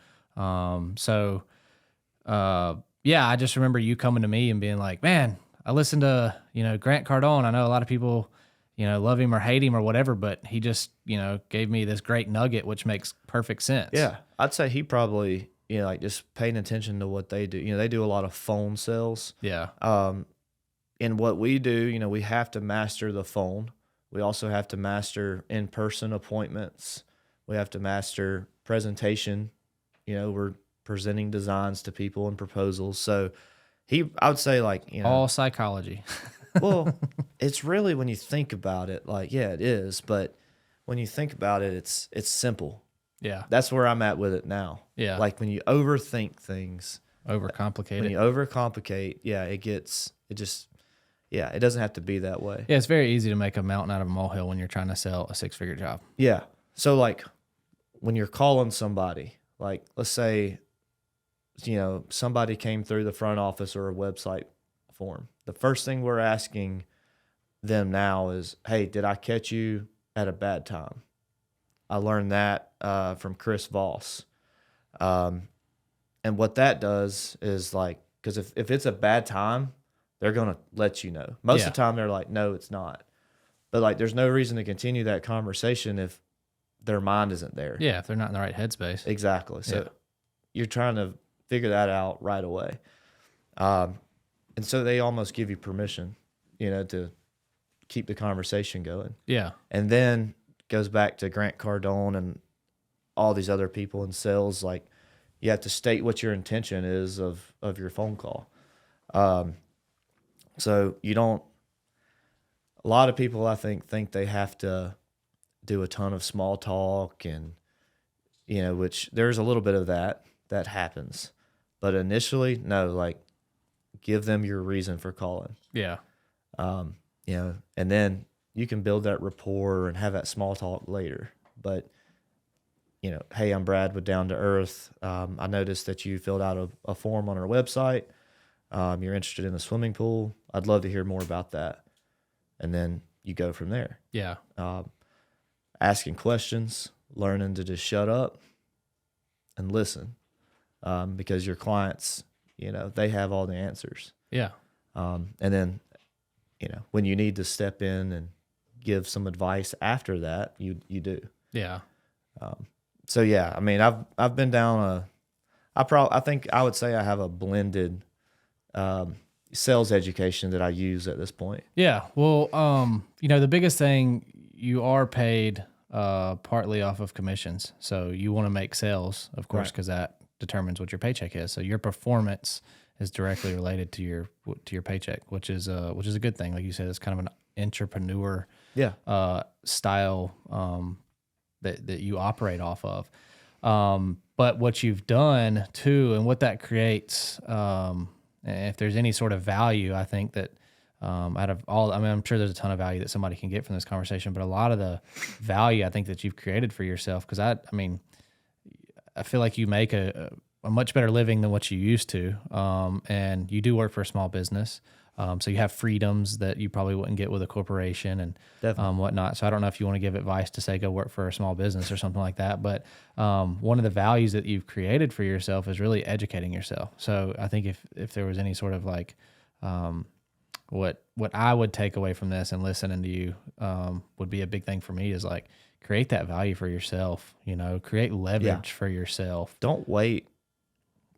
I just remember you coming to me and being like, man, I listened to, Grant Cardone. I know a lot of people, love him or hate him or whatever, but he just, gave me this great nugget, which makes perfect sense. Yeah. I'd say he probably, like just paying attention to what they do. They do a lot of phone sales. Yeah. And what we do, we have to master the phone. We also have to master in-person appointments. We have to master presentation. We're presenting designs to people and proposals. So I would say like, All psychology. well, it's really, when you think about it, like, yeah, it is. But when you think about it, it's simple. Yeah. That's where I'm at with it now. Yeah. Like when you overthink things, Overcomplicate when it. you overcomplicate, it doesn't have to be that way. Yeah, it's very easy to make a mountain out of a molehill when you're trying to sell a 6-figure job. Yeah. So like when you're calling somebody, like let's say, somebody came through the front office or a website form. The first thing we're asking them now is, hey, did I catch you at a bad time? I learned that from Chris Voss. And what that does is like, because if it's a bad time, they're going to let you know. Most of the time, they're like, no, it's not. But like, there's no reason to continue that conversation if their mind isn't there. Yeah, if they're not in the right headspace. Exactly. So you're trying to figure that out right away. And so they almost give you permission, to keep the conversation going. Yeah. And then goes back to Grant Cardone and all these other people in sales. Like, you have to state what your intention is of your phone call. So you don't, a lot of people I think they have to do a ton of small talk and, which there's a little bit of that happens. But initially, no, like, give them your reason for calling. Yeah. And then you can build that rapport and have that small talk later. But, hey, I'm Brad with Down to Earth. I noticed that you filled out a form on our website. You're interested in the swimming pool. I'd love to hear more about that. And then you go from there. Yeah. Asking questions, learning to just shut up and listen. Because your clients, they have all the answers. Yeah. And then, when you need to step in and give some advice after that, you do. Yeah. So yeah, I mean, I've been down I think I would say I have a blended sales education that I use at this point. Yeah. Well, the biggest thing, you are paid partly off of commissions. So you want to make sales, of course, because that determines what your paycheck is. So your performance is directly related to your paycheck, which is a good thing. Like you said, it's kind of an entrepreneur style that you operate off of. But what you've done too, and what that creates, if there's any sort of value, I think that out of all, I'm sure there's a ton of value that somebody can get from this conversation, but a lot of the value I think that you've created for yourself, because I feel like you make a much better living than what you used to. And you do work for a small business. So you have freedoms that you probably wouldn't get with a corporation and whatnot. So I don't know if you want to give advice to say go work for a small business or something like that. But one of the values that you've created for yourself is really educating yourself. So I think if there was any sort of like what I would take away from this and listening to you would be a big thing for me is like create that value for yourself, create leverage for yourself. Don't wait.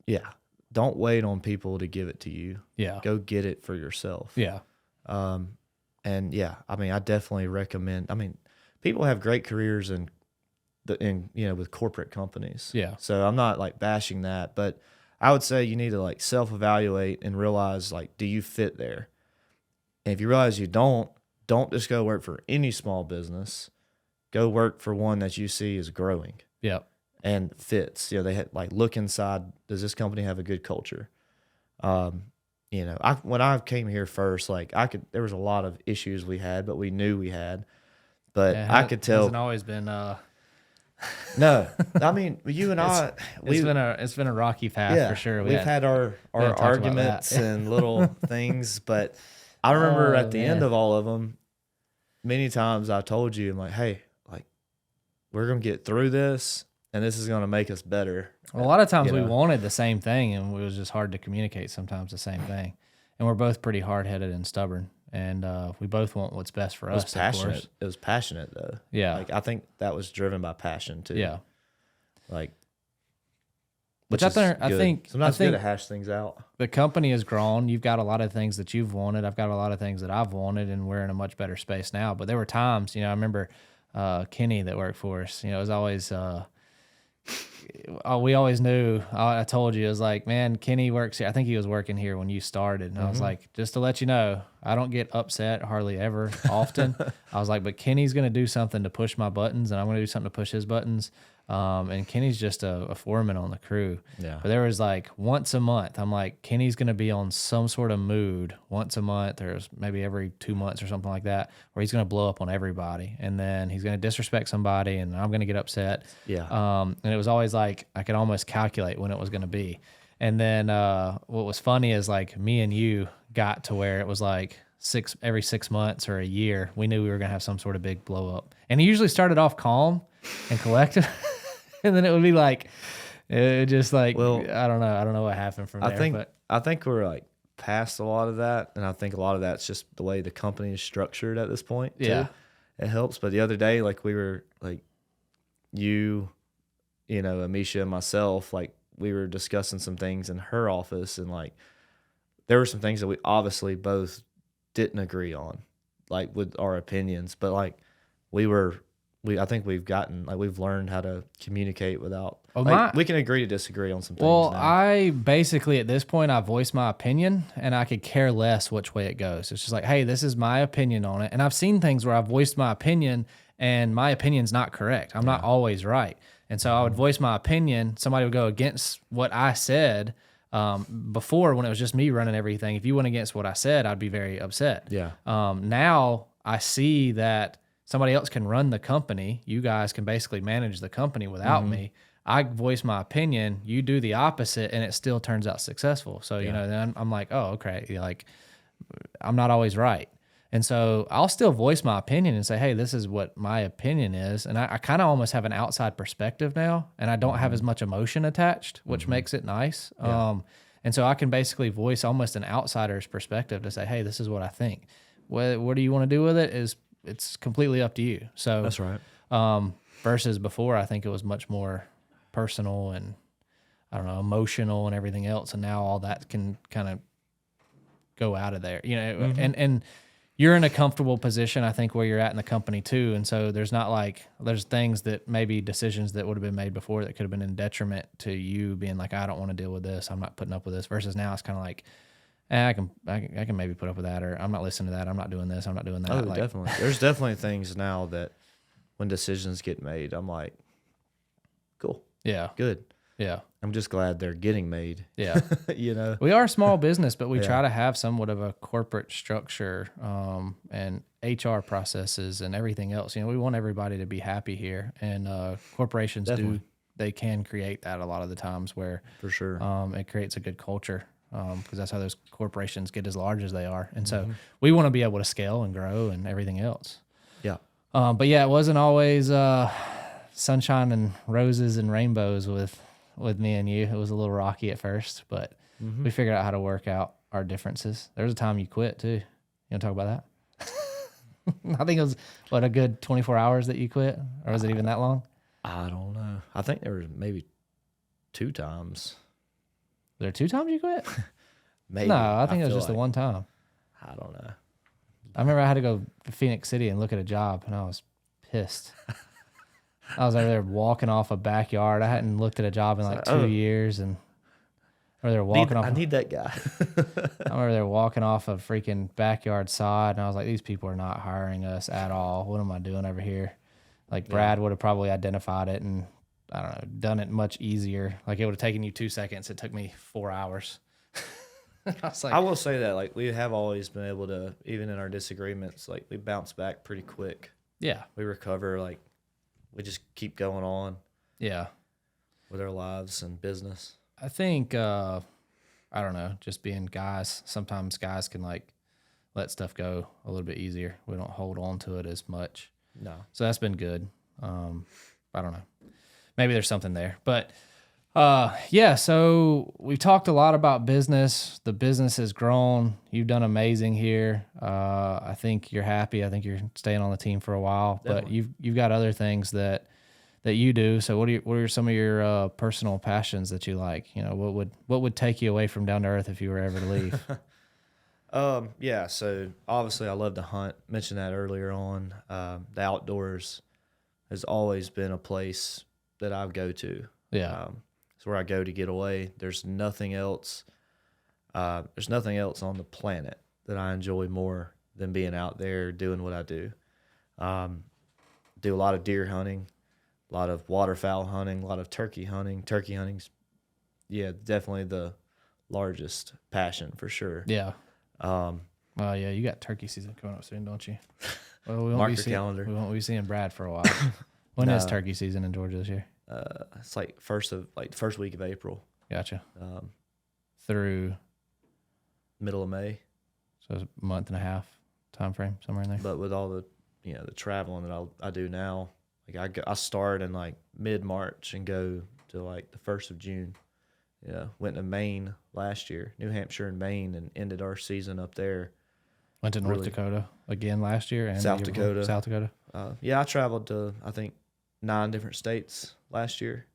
Yeah. Don't wait on people to give it to you. Yeah. Go get it for yourself. Yeah. And yeah, I definitely recommend, people have great careers in with corporate companies. Yeah. So I'm not like bashing that, but I would say you need to like self-evaluate and realize like, do you fit there? And if you realize you don't just go work for any small business. Go work for one that you see is growing. Yep. And fits. They had like look inside. Does this company have a good culture? When I came here first, like there was a lot of issues we had, but we knew we had. But I could tell. Hasn't always been. No, you and it's been a rocky path for sure. We've had our arguments and little things, but I remember at the end of all of them, many times I told you, I'm like, hey, like we're gonna get through this. And this is going to make us better. Well, a lot of times we wanted the same thing, and it was just hard to communicate sometimes the same thing. And we're both pretty hard-headed and stubborn, and we both want what's best for us. Passionate. Of course. It was passionate, though. Yeah. Like I think that was driven by passion too. Yeah. Like, which I think sometimes good to hash things out. The company has grown. You've got a lot of things that you've wanted. I've got a lot of things that I've wanted, and we're in a much better space now. But there were times, I remember Kenny that worked for us. It was always. We always knew. I told you, it was like, man, Kenny works here. I think he was working here when you started. And I was like, just to let you know, I don't get upset hardly ever often. I was like, but Kenny's going to do something to push my buttons, and I'm going to do something to push his buttons. And Kenny's just a foreman on the crew. Yeah. But there was like once a month, I'm like, Kenny's going to be on some sort of mood once a month. There's maybe every 2 months or something like that, where he's going to blow up on everybody. And then he's going to disrespect somebody, and I'm going to get upset. Yeah. And it was always like, I could almost calculate when it was going to be. And then what was funny is like me and you got to where it was like every 6 months or a year, we knew we were going to have some sort of big blow up. And he usually started off calm and collected. And then it would be like, It just like, Well, I don't know what happened from there. I think we're like past a lot of that, and I think a lot of that's just the way the company is structured at this point. Too. Yeah. It helps. But the other day, like we were like you know, Amisha and myself, like we were discussing some things in her office, and like there were some things that we obviously both didn't agree on, like with our opinions, but like I think we've learned how to communicate without, we can agree to disagree on some things. Well, now. I basically at this point, I voice my opinion and I could care less which way it goes. It's just like, hey, this is my opinion on it. And I've seen things where I've voiced my opinion and my opinion's not correct. I'm not always right. And so I would voice my opinion. Somebody would go against what I said. Before, when it was just me running everything, if you went against what I said, I'd be very upset. Yeah. Now I see that somebody else can run the company. You guys can basically manage the company without me. I voice my opinion, you do the opposite, and it still turns out successful. So, you know, then I'm like, oh, okay. Like, I'm not always right. And so I'll still voice my opinion and say, hey, this is what my opinion is. And I kind of almost have an outside perspective now, and I don't have as much emotion attached, which makes it nice. Yeah. And so I can basically voice almost an outsider's perspective to say, hey, this is what I think. What do you want to do with it? It's completely up to you. So That's right. Versus before, I think it was much more personal and, I don't know, emotional and everything else. And now all that can kind of go out of there, you know, and you're in a comfortable position, I think, where you're at in the company too. And so there's not like, there's things that maybe decisions that would have been made before that could have been in detriment to you being like, I don't want to deal with this. I'm not putting up with this. Versus now it's kind of like, I can maybe put up with that, or I'm not listening to that. I'm not doing this. I'm not doing that. Oh, like, definitely. There's definitely things now that when decisions get made, I'm like, cool. Yeah. Good. Yeah. I'm just glad they're getting made. Yeah. You know, We are a small business, but we try to have somewhat of a corporate structure and HR processes and everything else. You know, we want everybody to be happy here, and corporations they can create that a lot of the times where for sure. It creates a good culture because that's how those corporations get as large as they are. And so we want to be able to scale and grow and everything else. Yeah. But yeah, it wasn't always sunshine and roses and rainbows with me and you. It was a little rocky at first, but we figured out how to work out our differences. There was a time you quit too. You want to talk about that? I think it was, a good 24 hours that you quit? Or was it even that long? I don't know. I think there was maybe 2 times. There are 2 times you quit? Maybe. No, I think it was feel just the one time. I don't know. I remember I had to go to Phoenix City and look at a job, and I was pissed. I was over there walking off a backyard. I hadn't looked at a job in like 2 years, and over there walking off. I need that guy. I'm over there walking off a freaking backyard side, and I was like, these people are not hiring us at all. What am I doing over here? Like Brad would have probably identified it and, I don't know, done it much easier. Like it would have taken you 2 seconds. It took me 4 hours. I was like, I will say that, like, we have always been able to, even in our disagreements, like, we bounce back pretty quick. yeah, We recover, like, we just keep going on yeah. with our lives and business. I think, I don't know, just being guys, sometimes guys can like let stuff go a little bit easier. We don't hold on to it as much. No. So that's been good. I don't know. Maybe there's something there. But yeah, so we've talked a lot about business. The business has grown. You've done amazing here. I think you're happy. I think you're staying on the team for a while. Definitely. But you've got other things that you do. So what are some of your personal passions that you like? You know, what would take you away from Down to Earth if you were ever to leave? Yeah, so obviously I love to hunt. Mentioned that earlier on. The outdoors has always been a place that I go to. Yeah. It's where I go to get away. There's nothing else. There's nothing else on the planet that I enjoy more than being out there doing what I do. Do a lot of deer hunting, a lot of waterfowl hunting, a lot of turkey hunting. Turkey hunting's, definitely the largest passion for sure. Yeah. Well, yeah, you got turkey season coming up soon, don't you? Well, Mark your calendar. We won't be seeing Brad for a while. When is turkey season in Georgia this year? It's like first week of April. Gotcha. Through middle of May. So it's a month and a half time frame, somewhere in there. But with all the the traveling that I do now, like I start in like mid-March and go to like the 1st of June. Yeah, went to Maine last year, New Hampshire and Maine, and ended our season up there. Went to North Dakota again last year and South Dakota. South Dakota. Yeah, I traveled to, I think, 9 different states last year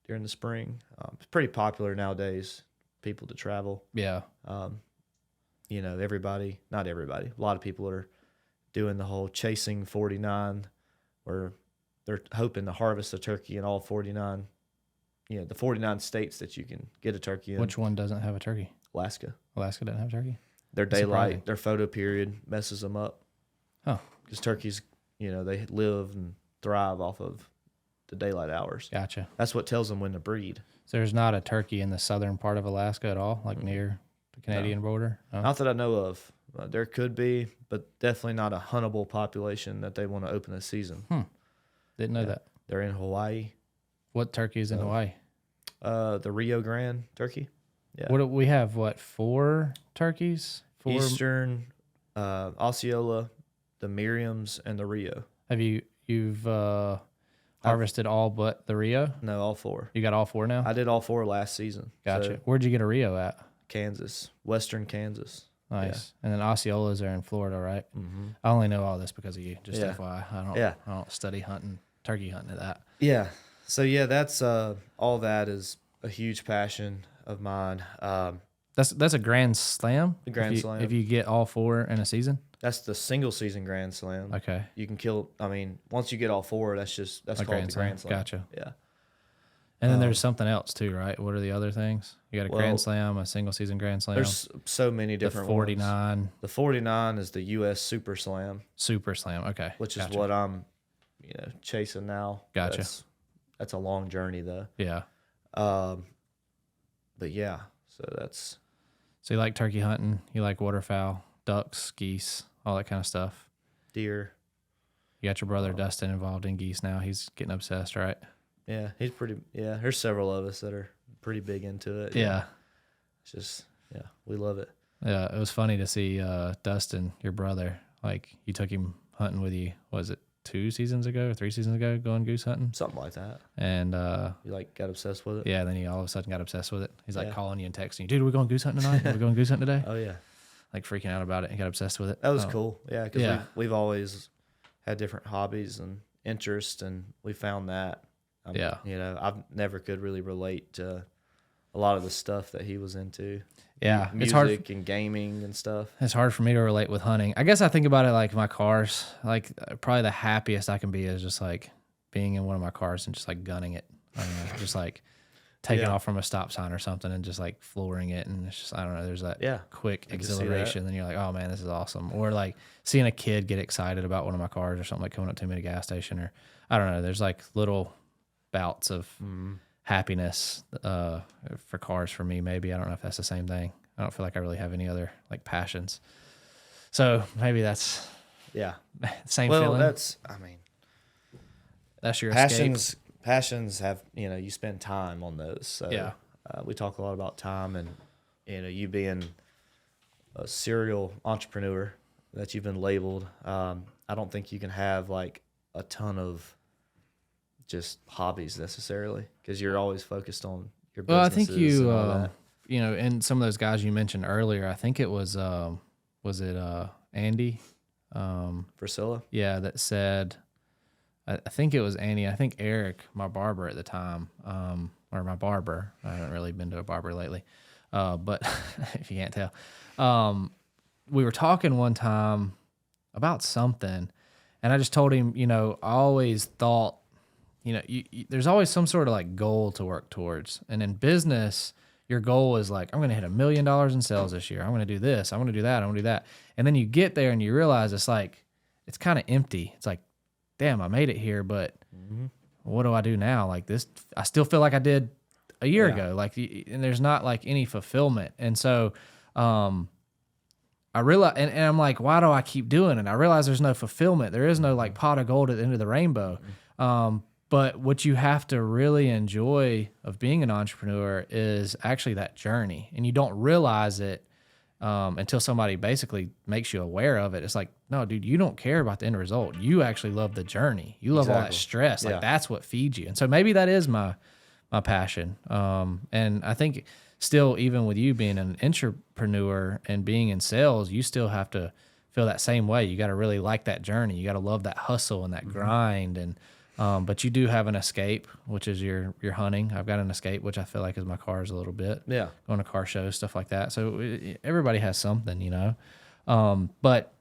during the spring. It's pretty popular nowadays, people to travel. Yeah. You know, not everybody, a lot of people are doing the whole chasing 49, where they're hoping to harvest a turkey in all 49, you know, the 49 states that you can get a turkey in. Which one doesn't have a turkey? Alaska. Alaska doesn't have a turkey? Their daylight, their photo period messes them up. Oh. Because turkeys, you know, they live and thrive off of the daylight hours. Gotcha. That's what tells them when to breed. So there's not a turkey in the southern part of Alaska at all, like near the Canadian border? No? Not that I know of. There could be, but definitely not a huntable population that they want to open this season. Didn't know that. They're in Hawaii. What turkey is in Hawaii? The Rio Grande turkey. Yeah. What do we have? What, 4 turkeys? 4? Eastern, Osceola, the Miriams, and the Rio. Have you've harvested all but the Rio? No, all 4. You got all 4 now? I did all 4 last season. Gotcha. So, Where'd you get a Rio at? Kansas, Western Kansas. Nice. Yeah. And then Osceolas are in Florida, right? Mm-hmm. I only know all this because of you. Just FYI. I don't study hunting, turkey hunting at that. Yeah. So yeah, that's all that is a huge passion of mine. That's a grand slam. The grand slam. If you get all 4 in a season. That's the single season grand slam. Okay. You can kill. I mean, once you get all 4, that's called the grand slam. Gotcha. Yeah. And then there's something else too, right? What are the other things? You got a grand slam, a single season grand slam. There's so many different. The 49. Ones. The 49 is the U.S. Super Slam. Super Slam. Okay. Which is what I'm, chasing now. Gotcha. That's a long journey though. Yeah. But yeah, so that's. So you like turkey hunting? You like waterfowl, ducks, geese, all that kind of stuff. Deer. You got your brother Dustin involved in geese now. He's getting obsessed, right? Yeah, he's pretty. Yeah, there's several of us that are pretty big into it. Yeah. It's just, we love it. Yeah, it was funny to see Dustin, your brother. Like you took him hunting with you. Was it 2 seasons ago or 3 seasons ago? Going goose hunting, something like that. And you got obsessed with it. Yeah, then he all of a sudden got obsessed with it. He's like calling you and texting you, dude, are we going goose hunting tonight? Are we going goose hunting today? Oh yeah, like freaking out about it. He got obsessed with it. That was cool. Yeah, because we've always had different hobbies and interests, and we found that. I've never could really relate to a lot of the stuff that he was into. Yeah, music it's hard and gaming and stuff. It's hard for me to relate with hunting. I guess I think about it like my cars. Like probably the happiest I can be is just like being in one of my cars and just like gunning it. Just like taking off from a stop sign or something and just like flooring it, and it's just, I don't know, there's that quick exhilaration. Then you're like, oh man, this is awesome. Or like seeing a kid get excited about one of my cars or something, like coming up to me at a gas station, or I don't know. There's like little bouts of happiness for cars for me. Maybe I don't know if that's the same thing. I don't feel like I really have any other like passions. So maybe that's same feeling. That's your passions. escape. Passions have you spend time on those. So we talk a lot about time, and you being a serial entrepreneur that you've been labeled. I don't think you can have like a ton of just hobbies necessarily, because you're always focused on your businesses. Well, I think and some of those guys you mentioned earlier, I think it was Andy? Priscilla? Yeah, that said, I think it was Andy. I think Eric, my barber at the time, or my barber. I haven't really been to a barber lately, but if you can't tell, we were talking one time about something, and I just told him, I always thought, there's always some sort of like goal to work towards. And in business, your goal is like, I'm going to hit $1 million in sales this year. I'm going to do this. I'm going to do that. I'm going to do that. And then you get there and you realize it's like, it's kind of empty. It's like, damn, I made it here, but what do I do now? Like this, I still feel like I did a year ago. Like, and there's not like any fulfillment. And so, I realize, and I'm like, why do I keep doing it? I realize there's no fulfillment. There is no like pot of gold at the end of the rainbow. But what you have to really enjoy of being an entrepreneur is actually that journey. And you don't realize it until somebody basically makes you aware of it. It's like, no, dude, you don't care about the end result. You actually love the journey. You love all that stress. Like that's what feeds you. And so maybe that is my my passion. And I think still, even with you being an entrepreneur and being in sales, you still have to feel that same way. You got to really like that journey. You got to love that hustle and that grind. And but you do have an escape, which is your hunting. I've got an escape, which I feel like is my cars a little bit. Yeah. Going to car shows, stuff like that. So everybody has something, you know. But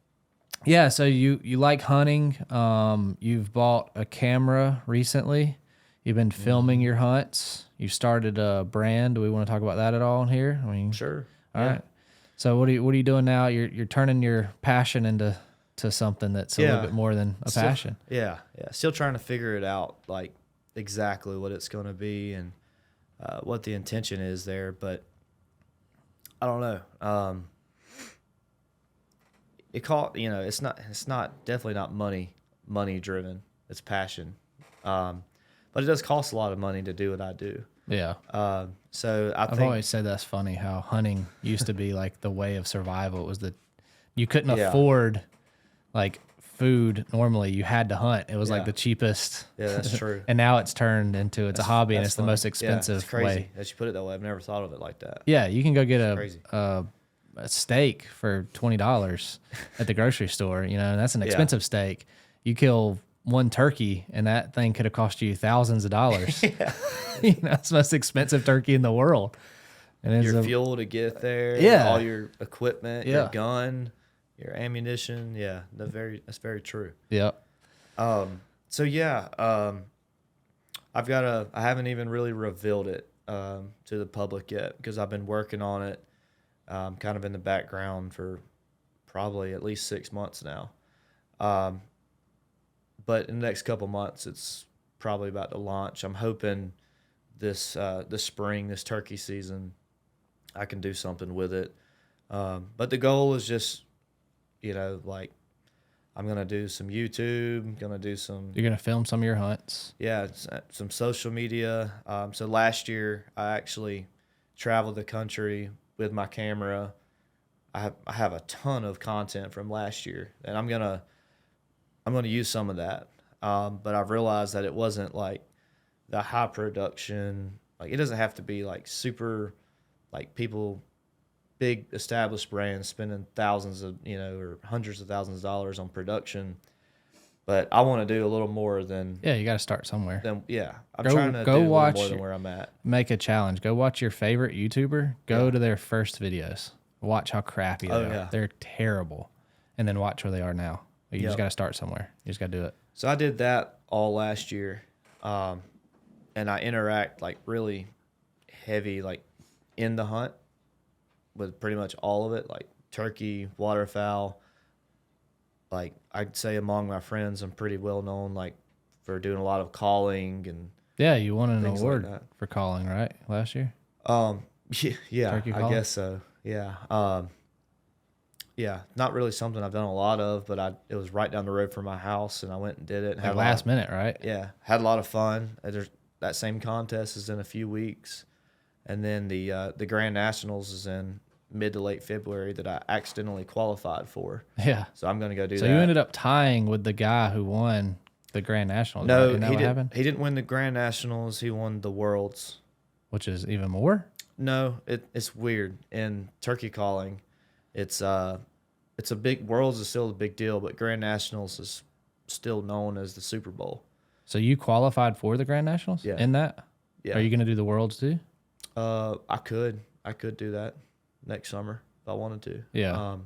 yeah, so you like hunting. You've bought a camera recently. You've been filming your hunts. You started a brand. Do we want to talk about that at all in here? I mean, Sure. All right. So what are you doing now? You're turning your passion into something that's a little bit more than a passion. Yeah. Still trying to figure it out, like exactly what it's going to be and what the intention is there. But I don't know. It's not definitely not money driven. It's passion. But it does cost a lot of money to do what I do. Yeah. So I've always said that's funny how hunting used to be like the way of survival. It was you couldn't afford like food normally. You had to hunt. It was like the cheapest. Yeah, that's true. And now it's turned into a hobby and it's funny. the most expensive it's crazy way. that you put it that way. I've never thought of it like that. Yeah, you can go get a steak for $20 at the grocery store, you know, and that's an expensive steak. You kill one turkey and that thing could have cost you thousands of dollars. You know, it's the most expensive turkey in the world. And your fuel to get there, all your equipment, your gun, your ammunition. Yeah, that's very true. Yeah. I haven't even really revealed it to the public yet because I've been working on it kind of in the background for probably at least 6 months now. But in the next couple months, it's probably about to launch. I'm hoping this spring, this turkey season, I can do something with it. But the goal is just, like I'm going to do some YouTube, You're going to film some of your hunts. Yeah, some social media. So last year, I actually traveled the country with my camera. I have a ton of content from last year, and I'm gonna use some of that. But I've realized that it wasn't like the high production. Like it doesn't have to be like super, like people, big established brands spending thousands of or hundreds of thousands of dollars on production. But I want to do a little more than. Yeah, you got to start somewhere. I'm trying to do a little more than where I'm at. Make a challenge. Go watch your favorite YouTuber. Go to their first videos. Watch how crappy they are. Yeah. They're terrible. And then watch where they are now. You just got to start somewhere. You just got to do it. So I did that all last year. And I interact like really heavy, like in the hunt with pretty much all of it, like turkey, waterfowl. Like I'd say among my friends, I'm pretty well known, like for doing a lot of calling and. Yeah, you won an award for calling, right? Last year. Yeah, I guess so. Yeah. Not really something I've done a lot of, but it was right down the road from my house, and I went and did it. And had last minute, right? Yeah, had a lot of fun. That same contest is in a few weeks, and then the Grand Nationals is in mid to late February that I accidentally qualified for. Yeah. So I'm going to go do that. So you ended up tying with the guy who won the Grand Nationals. No, right? He didn't win the Grand Nationals. He won the Worlds. Which is even more? No, it's weird. In turkey calling, it's a big, Worlds is still a big deal, but Grand Nationals is still known as the Super Bowl. So you qualified for the Grand Nationals? Yeah. In that? Yeah. Are you going to do the Worlds too? I could do that next summer if I wanted to. Yeah.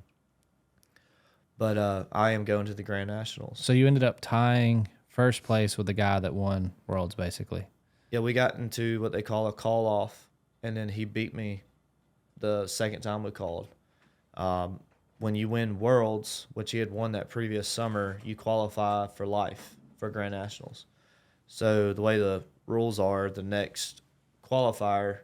But I am going to the Grand Nationals. So you ended up tying first place with the guy that won Worlds, basically. Yeah, we got into what they call a call-off, and then he beat me the second time we called. When you win Worlds, which he had won that previous summer, you qualify for life for Grand Nationals. So the way the rules are, the next qualifier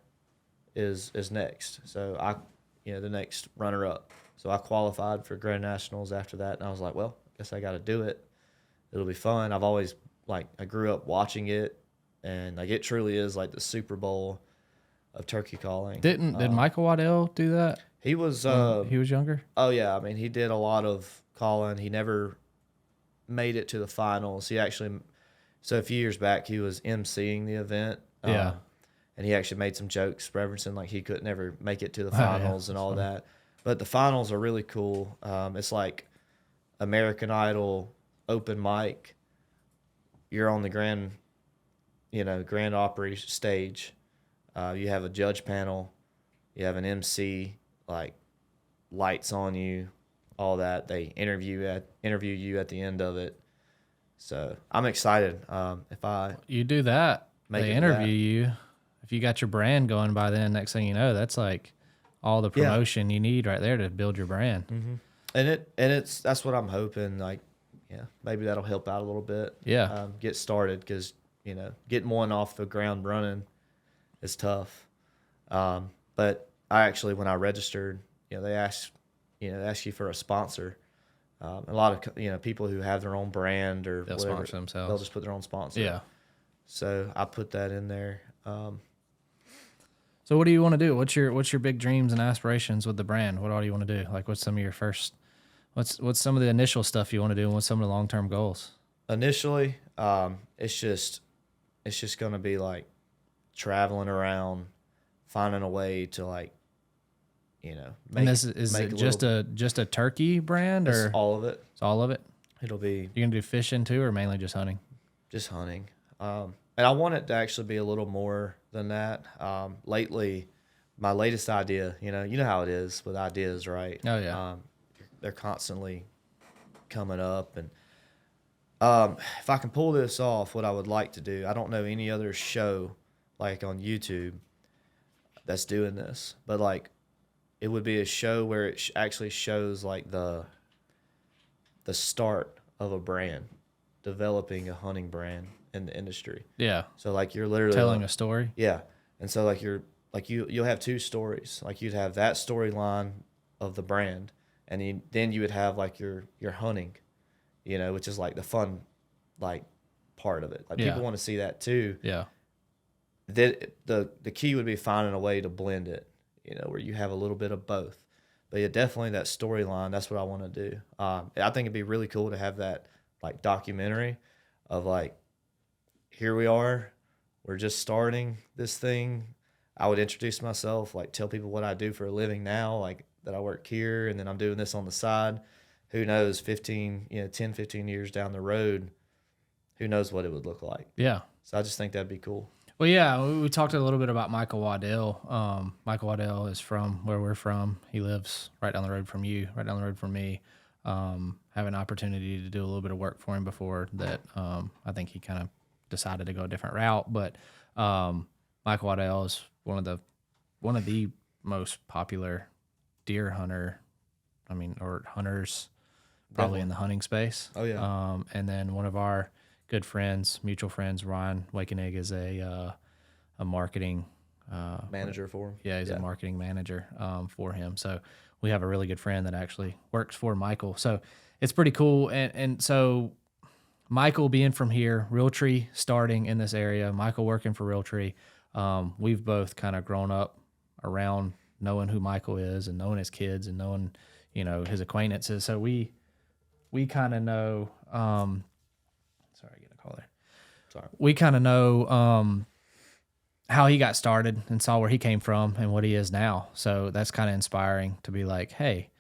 is next. So the next runner-up. So I qualified for Grand Nationals after that, and I was like, well, I guess I got to do it. It'll be fun. I've always, I grew up watching it, and, it truly is, the Super Bowl of turkey calling. Did Michael Waddell do that? He was... he was younger? Oh, yeah. I mean, he did a lot of calling. He never made it to the finals. He actually... So a few years back, he was emceeing the event. Yeah. and he actually made some jokes referencing like he could never make it to the finals and all that. But the finals are really cool. It's like American Idol open mic. You're on the Grand Opry stage. You have a judge panel. You have an MC, like lights on you, all that. They interview you at the end of it. So I'm excited. You do that, they interview you. If you got your brand going by then, next thing you know, that's like all the promotion you need right there to build your brand. Mm-hmm. And that's what I'm hoping. Like, maybe that'll help out a little bit. Yeah. Get started, because getting one off the ground running is tough. But when I registered, they ask you for a sponsor. A lot of people who have their own brand or they'll whatever, sponsor themselves. They'll just put their own sponsor. Yeah. So I put that in there. So what do you want to do? What's your big dreams and aspirations with the brand? What all do you want to do? Like, what's some of your first? What's some of the initial stuff you want to do, and what's some of the long-term goals? Initially, it's just going to be like traveling around, finding a way to like, and this is it just a turkey brand, or all of it? It's all of it. It'll be. You're gonna do fishing too, or mainly just hunting? Just hunting. And I want it to actually be a little more than that. Lately, my latest idea, you know how it is with ideas, right? Oh yeah. They're constantly coming up, and if I can pull this off, what I would like to do, I don't know any other show like on YouTube that's doing this, but like it would be a show where it actually shows like the start of a brand, developing a hunting brand in the industry. Yeah. So like you're literally telling a story. Yeah. And so like you'll have two stories. Like you'd have that storyline of the brand, and then you would have like your hunting, which is like the fun like part of it. Like people want to see that too. Yeah. That the key would be finding a way to blend it, where you have a little bit of both. But yeah, definitely that storyline, that's what I want to do. I think it'd be really cool to have that like documentary of like, here we are, we're just starting this thing. I would introduce myself, like tell people what I do for a living now, like that I work here, and then I'm doing this on the side. Who knows, 10, 15 years down the road, who knows what it would look like. Yeah. So I just think that'd be cool. Well, yeah, we talked a little bit about Michael Waddell. Michael Waddell is from where we're from. He lives right down the road from you, right down the road from me. Have an opportunity to do a little bit of work for him before that. I think he kind of decided to go a different route, but Michael Waddell is one of the most popular deer hunter, or hunters, probably in the hunting space. Oh yeah. And then one of our good friends, mutual friends, Ryan Wakenig, is a marketing manager for him. Yeah, he's a marketing manager for him. So we have a really good friend that actually works for Michael. So it's pretty cool. And so Michael being from here, Realtree starting in this area, Michael working for Realtree, we've both kind of grown up around knowing who Michael is and knowing his kids and knowing, his acquaintances. So we kind of know, sorry, get a call there. Sorry. We kind of know how he got started and saw where he came from and what he is now. So that's kind of inspiring to be like, hey,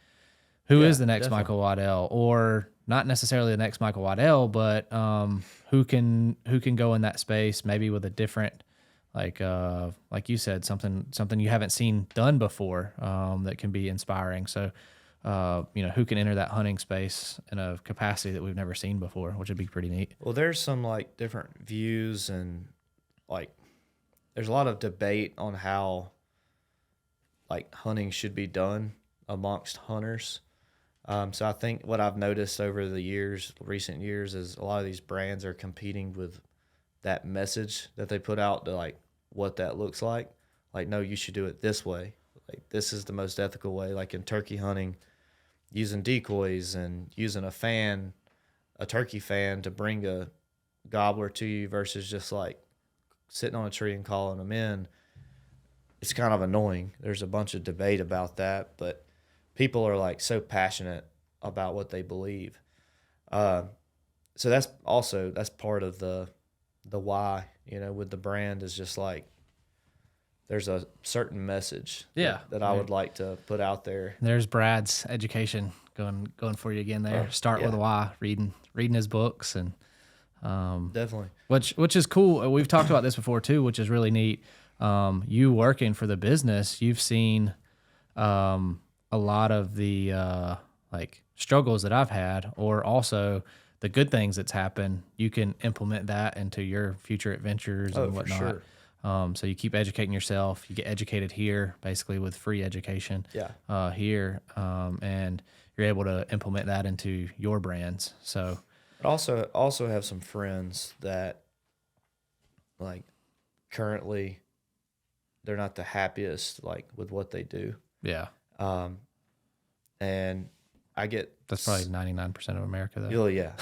who is the next Michael Waddell? Or not necessarily the next Michael Waddell, but who can go in that space, maybe with a different, like you said, something you haven't seen done before, that can be inspiring. So who can enter that hunting space in a capacity that we've never seen before, which would be pretty neat. Well, there's some like different views, and like there's a lot of debate on how like hunting should be done amongst hunters. So I think what I've noticed over the recent years, is a lot of these brands are competing with that message that they put out to like what that looks like. Like, no, you should do it this way. Like, this is the most ethical way. Like in turkey hunting, using decoys and using a turkey fan to bring a gobbler to you versus just like sitting on a tree and calling them in. It's kind of annoying. There's a bunch of debate about that, but people are like so passionate about what they believe. So that's part of the why, with the brand, is just like, there's a certain message Yeah. that I would like to put out there. There's Brad's education going for you again there. Start with why, reading his books and Definitely. which is cool. We've talked about this before too, which is really neat. You working for the business, you've seen a lot of the like struggles that I've had, or also the good things that's happened. You can implement that into your future adventures and whatnot. For sure. So you keep educating yourself. You get educated here, basically with free education. Here, and you're able to implement that into your brands. So, I also have some friends that, like, currently, they're not the happiest, like, with what they do. Yeah. And I get That's probably 99% of America, though. Oh yeah.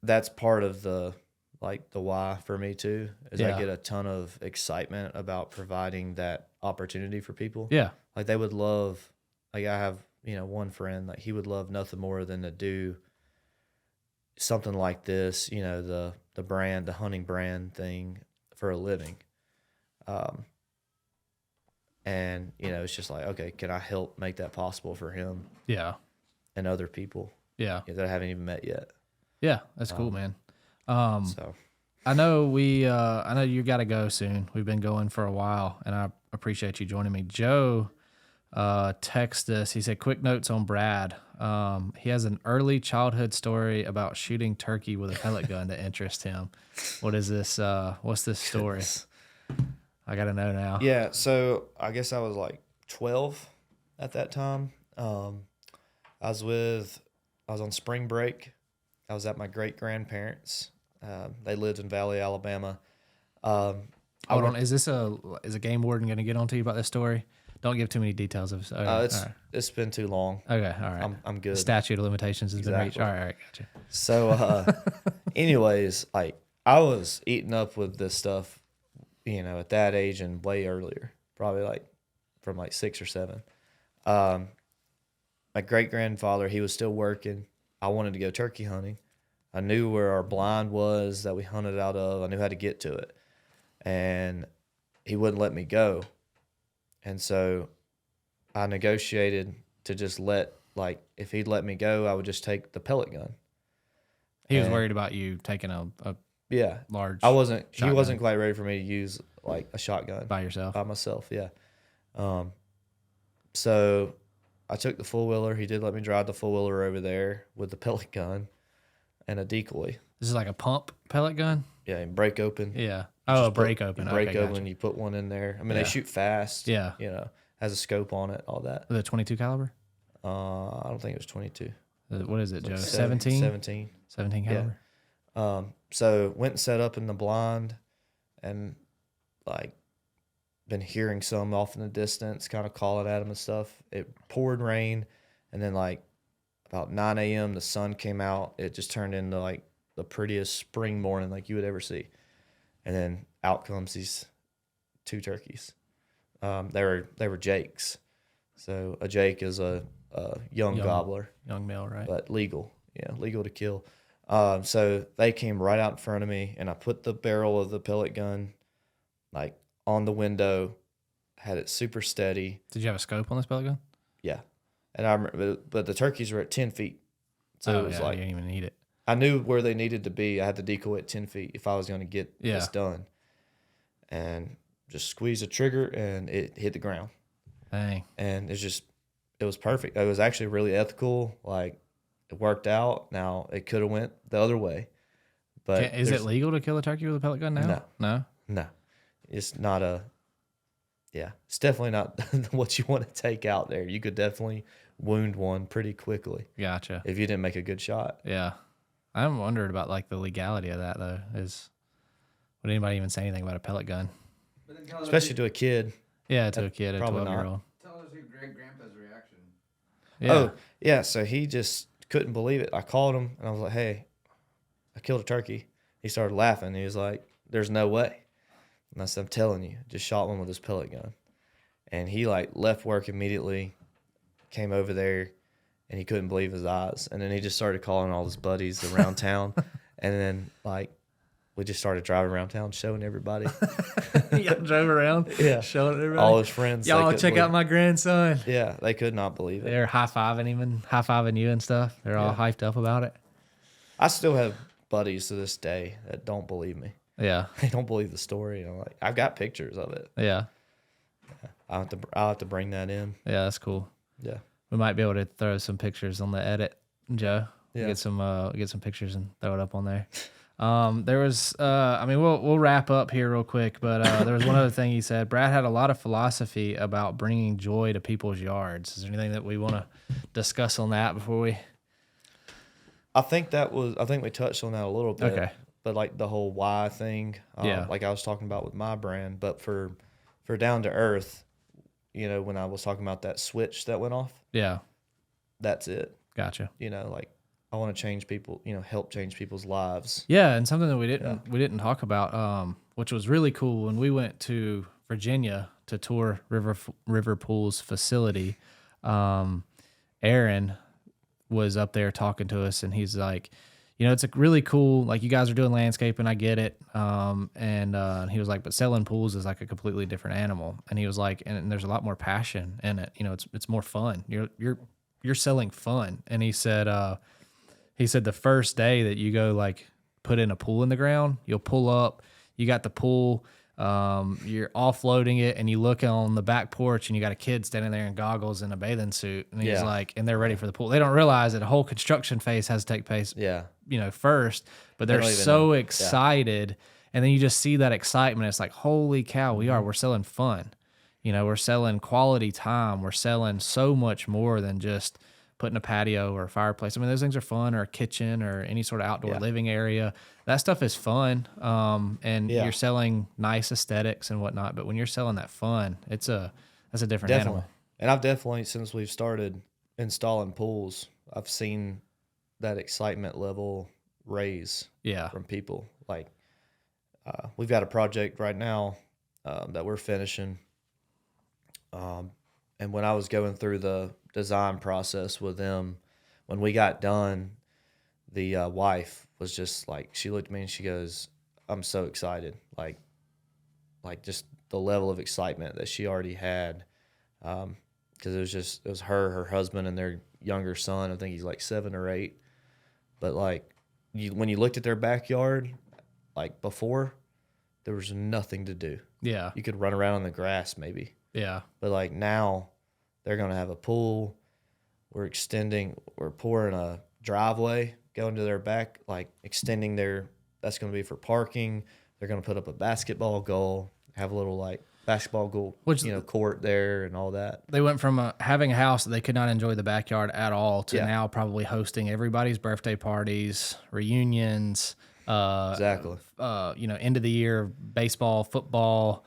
That's part of the why for me too, is I get a ton of excitement about providing that opportunity for people. Yeah. Like they would love, like I have, one friend, like he would love nothing more than to do something like this, the brand, the hunting brand thing for a living. And, it's just like, okay, can I help make that possible for him? Yeah. And other people. Yeah. That I haven't even met yet. Yeah. That's cool, man. So I know I know you got to go soon. We've been going for a while, and I appreciate you joining me. Joe texted us. He said, quick notes on Brad. He has an early childhood story about shooting turkey with a pellet gun that interests him. What is this? What's this story? I got to know now. Yeah. So I guess I was like 12 at that time. I was on spring break. I was at my great grandparents'. They lived in Valley, Alabama. Hold on. Is a game warden going to get onto you about this story? Don't give too many details of. Okay, it's been too long. Okay, all right. I'm good. The statute of limitations has been reached. All right, gotcha. So, anyways, like I was eating up with this stuff, at that age and way earlier, probably like from like 6 or 7. My great grandfather, he was still working. I wanted to go turkey hunting. I knew where our blind was that we hunted out of. I knew how to get to it. And he wouldn't let me go. And so I negotiated to just if he'd let me go, I would just take the pellet gun. He was worried about you taking a large he wasn't quite ready for me to use like a shotgun. By yourself? By myself, yeah. So I took the four-wheeler. He did let me drive the four-wheeler over there with the pellet gun and a decoy. This is like a pump pellet gun? Yeah, and break open. Yeah. Oh, break open. Break okay, open, gotcha. you put one in there. I mean, they shoot fast. Yeah. Has a scope on it, all that. With a 22 caliber? I don't think it was 22. What is it, Joe? Like 17? 17. 17 caliber? Yeah. So went and set up in the blind and like been hearing some off in the distance, kind of calling at him and stuff. It poured rain, and then like about 9 a.m. the sun came out. It just turned into like the prettiest spring morning like you would ever see. And then out comes these 2 turkeys. They were jakes. So a jake is a young gobbler. Young male, right? But legal. Yeah, legal to kill. So they came right out in front of me, and I put the barrel of the pellet gun like on the window, had it super steady. Did you have a scope on this pellet gun? Yeah. And I remember, but the turkeys were at 10 feet. So it was like, you didn't even need it. I knew where they needed to be. I had the decoy at 10 feet if I was going to get this done. And just squeezed the trigger, and it hit the ground. Dang. And it was perfect. It was actually really ethical. Like, it worked out. Now, it could have went the other way. But is it legal to kill a turkey with a pellet gun now? No. It's not it's definitely not what you want to take out there. You could definitely wound one pretty quickly. Gotcha. If you didn't make a good shot. Yeah. I'm wondering about like the legality of that though. Would anybody even say anything about a pellet gun? Especially to a kid. Yeah, to a kid, a probably 12-year-old. Tell us your great-grandpa's reaction. Yeah. Oh, yeah. So he just couldn't believe it. I called him, and I was like, hey, I killed a turkey. He started laughing. He was like, there's no way. And I said, I'm telling you, just shot one with his pellet gun. And he like left work immediately, came over there, and he couldn't believe his eyes. And then he just started calling all his buddies around town. And then like we just started driving around town showing everybody. Y'all drove around, showing everybody. All his friends. Y'all check out my grandson. Yeah, they could not believe it. They're high-fiving you and stuff. They're all hyped up about it. I still have buddies to this day that don't believe me. Yeah. They don't believe the story. And I'm like, I've got pictures of it. Yeah. I'll have to bring that in. Yeah, that's cool. Yeah. We might be able to throw some pictures on the edit, Joe. Yeah. Get some pictures and throw it up on there. There was, we'll wrap up here real quick, but there was one other thing he said. Brad had a lot of philosophy about bringing joy to people's yards. Is there anything that we want to discuss on that before we? I think we touched on that a little bit. Okay. But like the whole why thing, like I was talking about with my brand, but for down to earth, when I was talking about that switch that went off. Yeah. That's it. Gotcha. Like I want to change people, help change people's lives. Yeah. And something that we didn't talk about, which was really cool when we went to Virginia to tour Riverpool's facility. Aaron was up there talking to us, and he's like, it's a really cool, like you guys are doing landscaping, I get it. And he was like, but selling pools is like a completely different animal. And he was like, and there's a lot more passion in it. It's more fun. You're selling fun. And he said the first day that you go like put in a pool in the ground, you'll pull up, you got the pool, you're offloading it, and you look on the back porch and you got a kid standing there in goggles and a bathing suit, and he's like, and they're ready for the pool. They don't realize that a whole construction phase has to take place, first, but they're so excited. And then you just see that excitement. It's like, holy cow, we're selling fun. We're selling quality time. We're selling so much more than just putting a patio or a fireplace. I mean, those things are fun, or a kitchen or any sort of outdoor living area. That stuff is fun. And you're selling nice aesthetics and whatnot. But when you're selling that fun, that's a different animal. And I've definitely, since we've started installing pools, I've seen that excitement level raise from people. Like we've got a project right now that we're finishing. And when I was going through the design process with them, when we got done, the wife was just like, she looked at me and she goes, I'm so excited. Like just the level of excitement that she already had. Cause it was her husband, and their younger son. I think he's like 7 or 8. But like when you looked at their backyard, like before, there was nothing to do. Yeah. You could run around in the grass maybe. Yeah. But like now they're going to have a pool. We're pouring a driveway going to their back, like extending that's going to be for parking. They're going to put up a basketball goal, have a little like basketball goal, court there and all that. They went from having a house that they could not enjoy the backyard at all to now probably hosting everybody's birthday parties, reunions, exactly. End of the year baseball, football,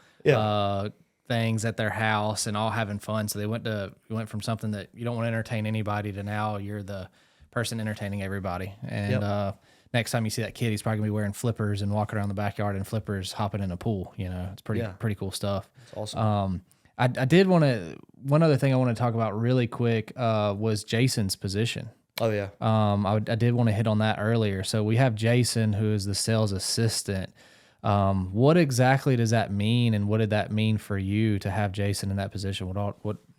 things at their house, and all having fun. So we went from something that you don't want to entertain anybody to now you're the person entertaining everybody. And next time you see that kid, he's probably gonna be wearing flippers and walking around the backyard in flippers, hopping in a pool. It's pretty cool stuff. That's awesome. I did want to, one other thing I want to talk about really quick was Jason's position. Oh yeah. I did want to hit on that earlier. So we have Jason, who is the sales assistant. What exactly does that mean, and what did that mean for you to have Jason in that position?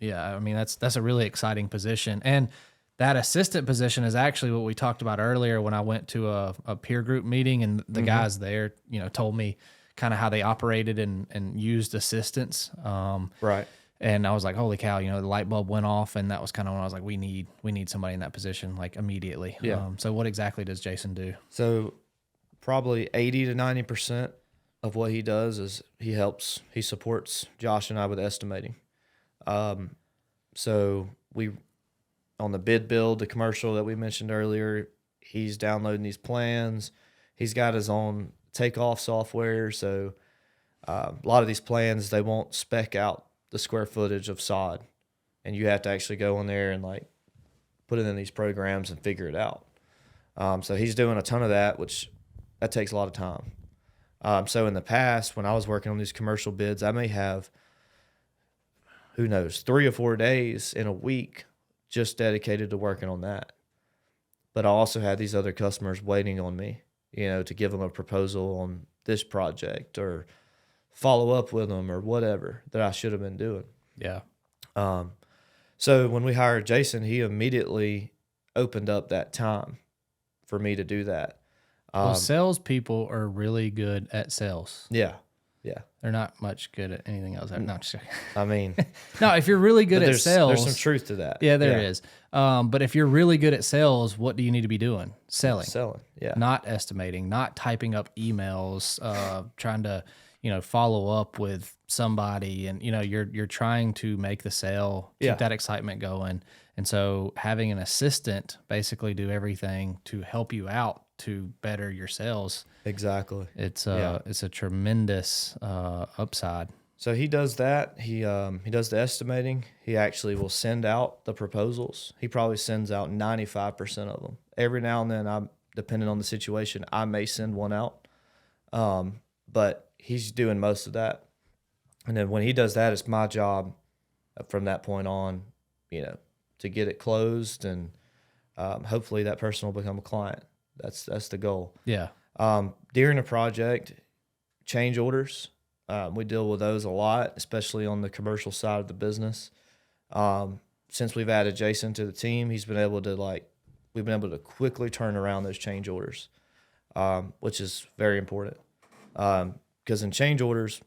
That's a really exciting position. And that assistant position is actually what we talked about earlier when I went to a peer group meeting, and the guys there, told me kind of how they operated and used assistants. Right. And I was like, holy cow, the light bulb went off, and that was kind of when I was like, we need somebody in that position like immediately. Yeah. So what exactly does Jason do? So probably 80 to 90% of what he does is he supports Josh and I with estimating. So on the bid build, the commercial that we mentioned earlier, he's downloading these plans. He's got his own takeoff software. So a lot of these plans, they won't spec out the square footage of sod, and you have to actually go in there and like put it in these programs and figure it out. So he's doing a ton of that, which that takes a lot of time. So in the past, when I was working on these commercial bids, I may have, 3 or 4 days in a week just dedicated to working on that. But I also had these other customers waiting on me, to give them a proposal on this project or follow up with them or whatever that I should have been doing. Yeah. So when we hired Jason, he immediately opened up that time for me to do that. Well, salespeople are really good at sales. Yeah. They're not much good at anything else. No, just kidding. I mean, no, if you're really good at sales, there's some truth to that. Yeah, there is. But if you're really good at sales, what do you need to be doing? Selling, yeah. Not estimating, not typing up emails, trying to, follow up with somebody, and you're trying to make the sale, keep that excitement going. And so having an assistant basically do everything to help you out to better your sales. Exactly. It's a tremendous upside. So he does that. He does the estimating. He actually will send out the proposals. He probably sends out 95% of them. Every now and then, depending on the situation, I may send one out. But he's doing most of that. And then when he does that, it's my job from that point on, to get it closed, and hopefully that person will become a client. That's the goal. Yeah. During a project, change orders, we deal with those a lot, especially on the commercial side of the business. Since we've added Jason to the team, we've been able to quickly turn around those change orders, which is very important. Because in change orders,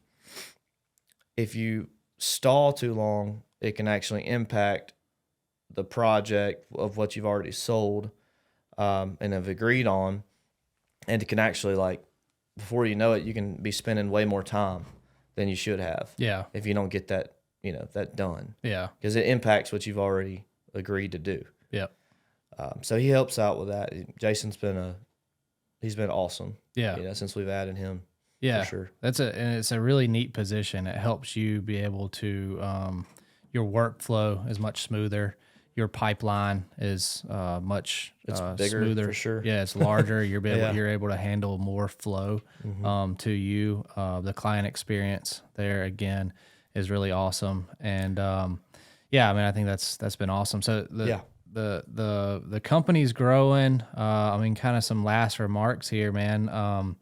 if you stall too long, it can actually impact the project of what you've already sold and have agreed on. And it can actually, before you know it, you can be spending way more time than you should have. Yeah. If you don't get that, that done. Yeah. Because it impacts what you've already agreed to do. Yeah. So he helps out with that. Jason's he's been awesome. Yeah. Since we've added him. Yeah. For sure. And it's a really neat position. It helps you be able to, your workflow is much smoother. Your pipeline is much bigger, smoother. for sure. Yeah, it's larger. You're able to handle more flow to you. The client experience there again is really awesome. And I think that's been awesome. So the company's growing. Kind of some last remarks here, man.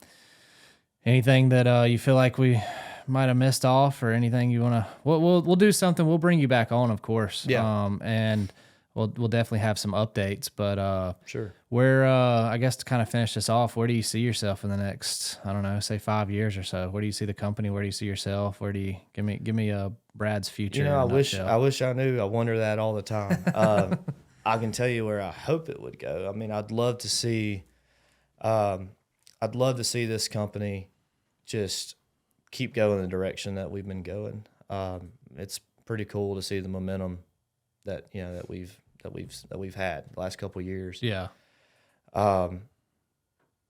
Anything that you feel like we might have missed off, or anything you want to? We'll do something. We'll bring you back on, of course. Yeah. And we'll definitely have some updates. But sure. Where I guess to kind of finish this off, where do you see yourself in the next, I don't know, say 5 years or so? Where do you see the company? Where do you see yourself? Where do you give me Brad's future? I wish I knew. I wonder that all the time. I can tell you where I hope it would go. I'd love to see. I'd love to see this company just keep going the direction that we've been going. It's pretty cool to see the momentum that we've had the last couple of years. Yeah.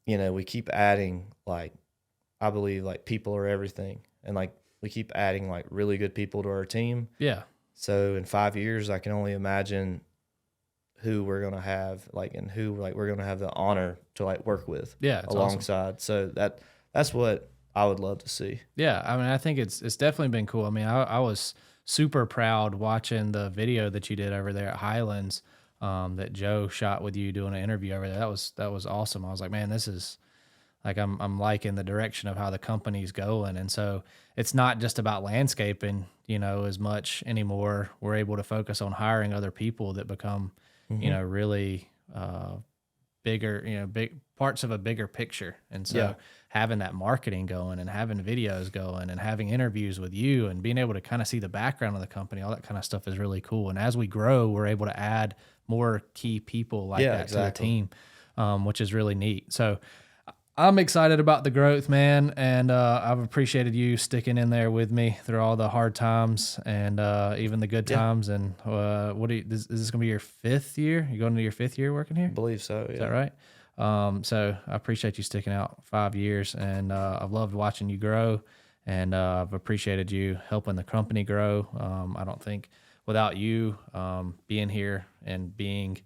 We keep adding, I believe people are everything, and we keep adding really good people to our team. Yeah. So in 5 years, I can only imagine who we're going to have, and who we're going to have the honor to work with. Yeah. Alongside. Awesome. So that's what I would love to see. Yeah. I think it's definitely been cool. I was super proud watching the video that you did over there at Highlands, that Joe shot with you doing an interview over there. That was awesome. I was like, man, this is I'm liking the direction of how the company's going. And so it's not just about landscaping, as much anymore. We're able to focus on hiring other people that become, really bigger, big parts of a bigger picture. And so having that marketing going, and having videos going, and having interviews with you, and being able to kind of see the background of the company, all that kind of stuff is really cool. And as we grow, we're able to add more key people that to the team, which is really neat. So I'm excited about the growth, man. And I've appreciated you sticking in there with me through all the hard times and even the good times. And is this going to be your 5th year? You going into your 5th year working here? I believe so. Yeah. Is that right? So I appreciate you sticking out 5 years, and I've loved watching you grow, and I've appreciated you helping the company grow. I don't think without you being here and being,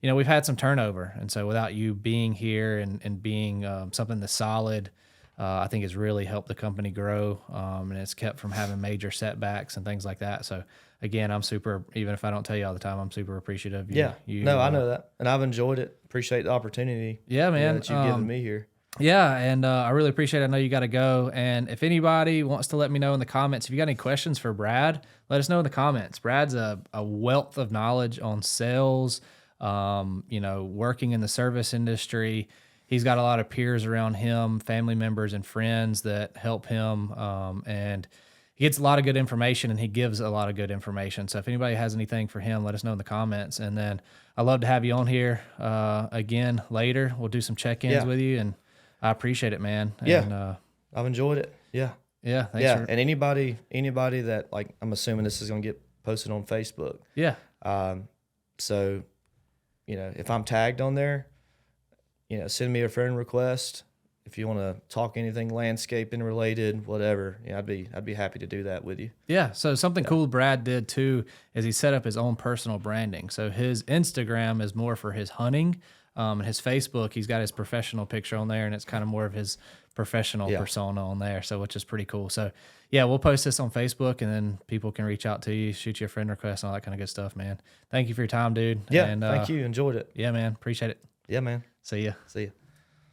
we've had some turnover, and so without you being here and being something that's solid, I think it's really helped the company grow, and it's kept from having major setbacks and things like that. So again, I'm super, even if I don't tell you all the time, I'm super appreciative. I know that, and I've enjoyed it. Appreciate the opportunity. Yeah, man. That you've given me here. Yeah, and I really appreciate it. I know you got to go. And if anybody wants to let me know in the comments, if you got any questions for Brad, let us know in the comments. Brad's a wealth of knowledge on sales, working in the service industry. He's got a lot of peers around him, family members and friends that help him. And he gets a lot of good information, and he gives a lot of good information. So if anybody has anything for him, let us know in the comments. And then I'd love to have you on here again later. We'll do some check-ins with you, and I appreciate it, man. Yeah, and, I've enjoyed it. Yeah, yeah, thanks yeah. And anybody that, like, I'm assuming this is gonna get posted on Facebook. Yeah. So, if I'm tagged on there, send me a friend request. If you want to talk anything landscaping related, whatever, I'd be happy to do that with you. Yeah. So something cool Brad did too is he set up his own personal branding. So his Instagram is more for his hunting. And his Facebook, he's got his professional picture on there, and it's kind of more of his professional persona on there. So, which is pretty cool. So yeah, we'll post this on Facebook, and then people can reach out to you, shoot you a friend request, and all that kind of good stuff, man. Thank you for your time, dude. Yeah. And, thank you. Enjoyed it. Yeah, man. Appreciate it. Yeah, man. See ya. See ya.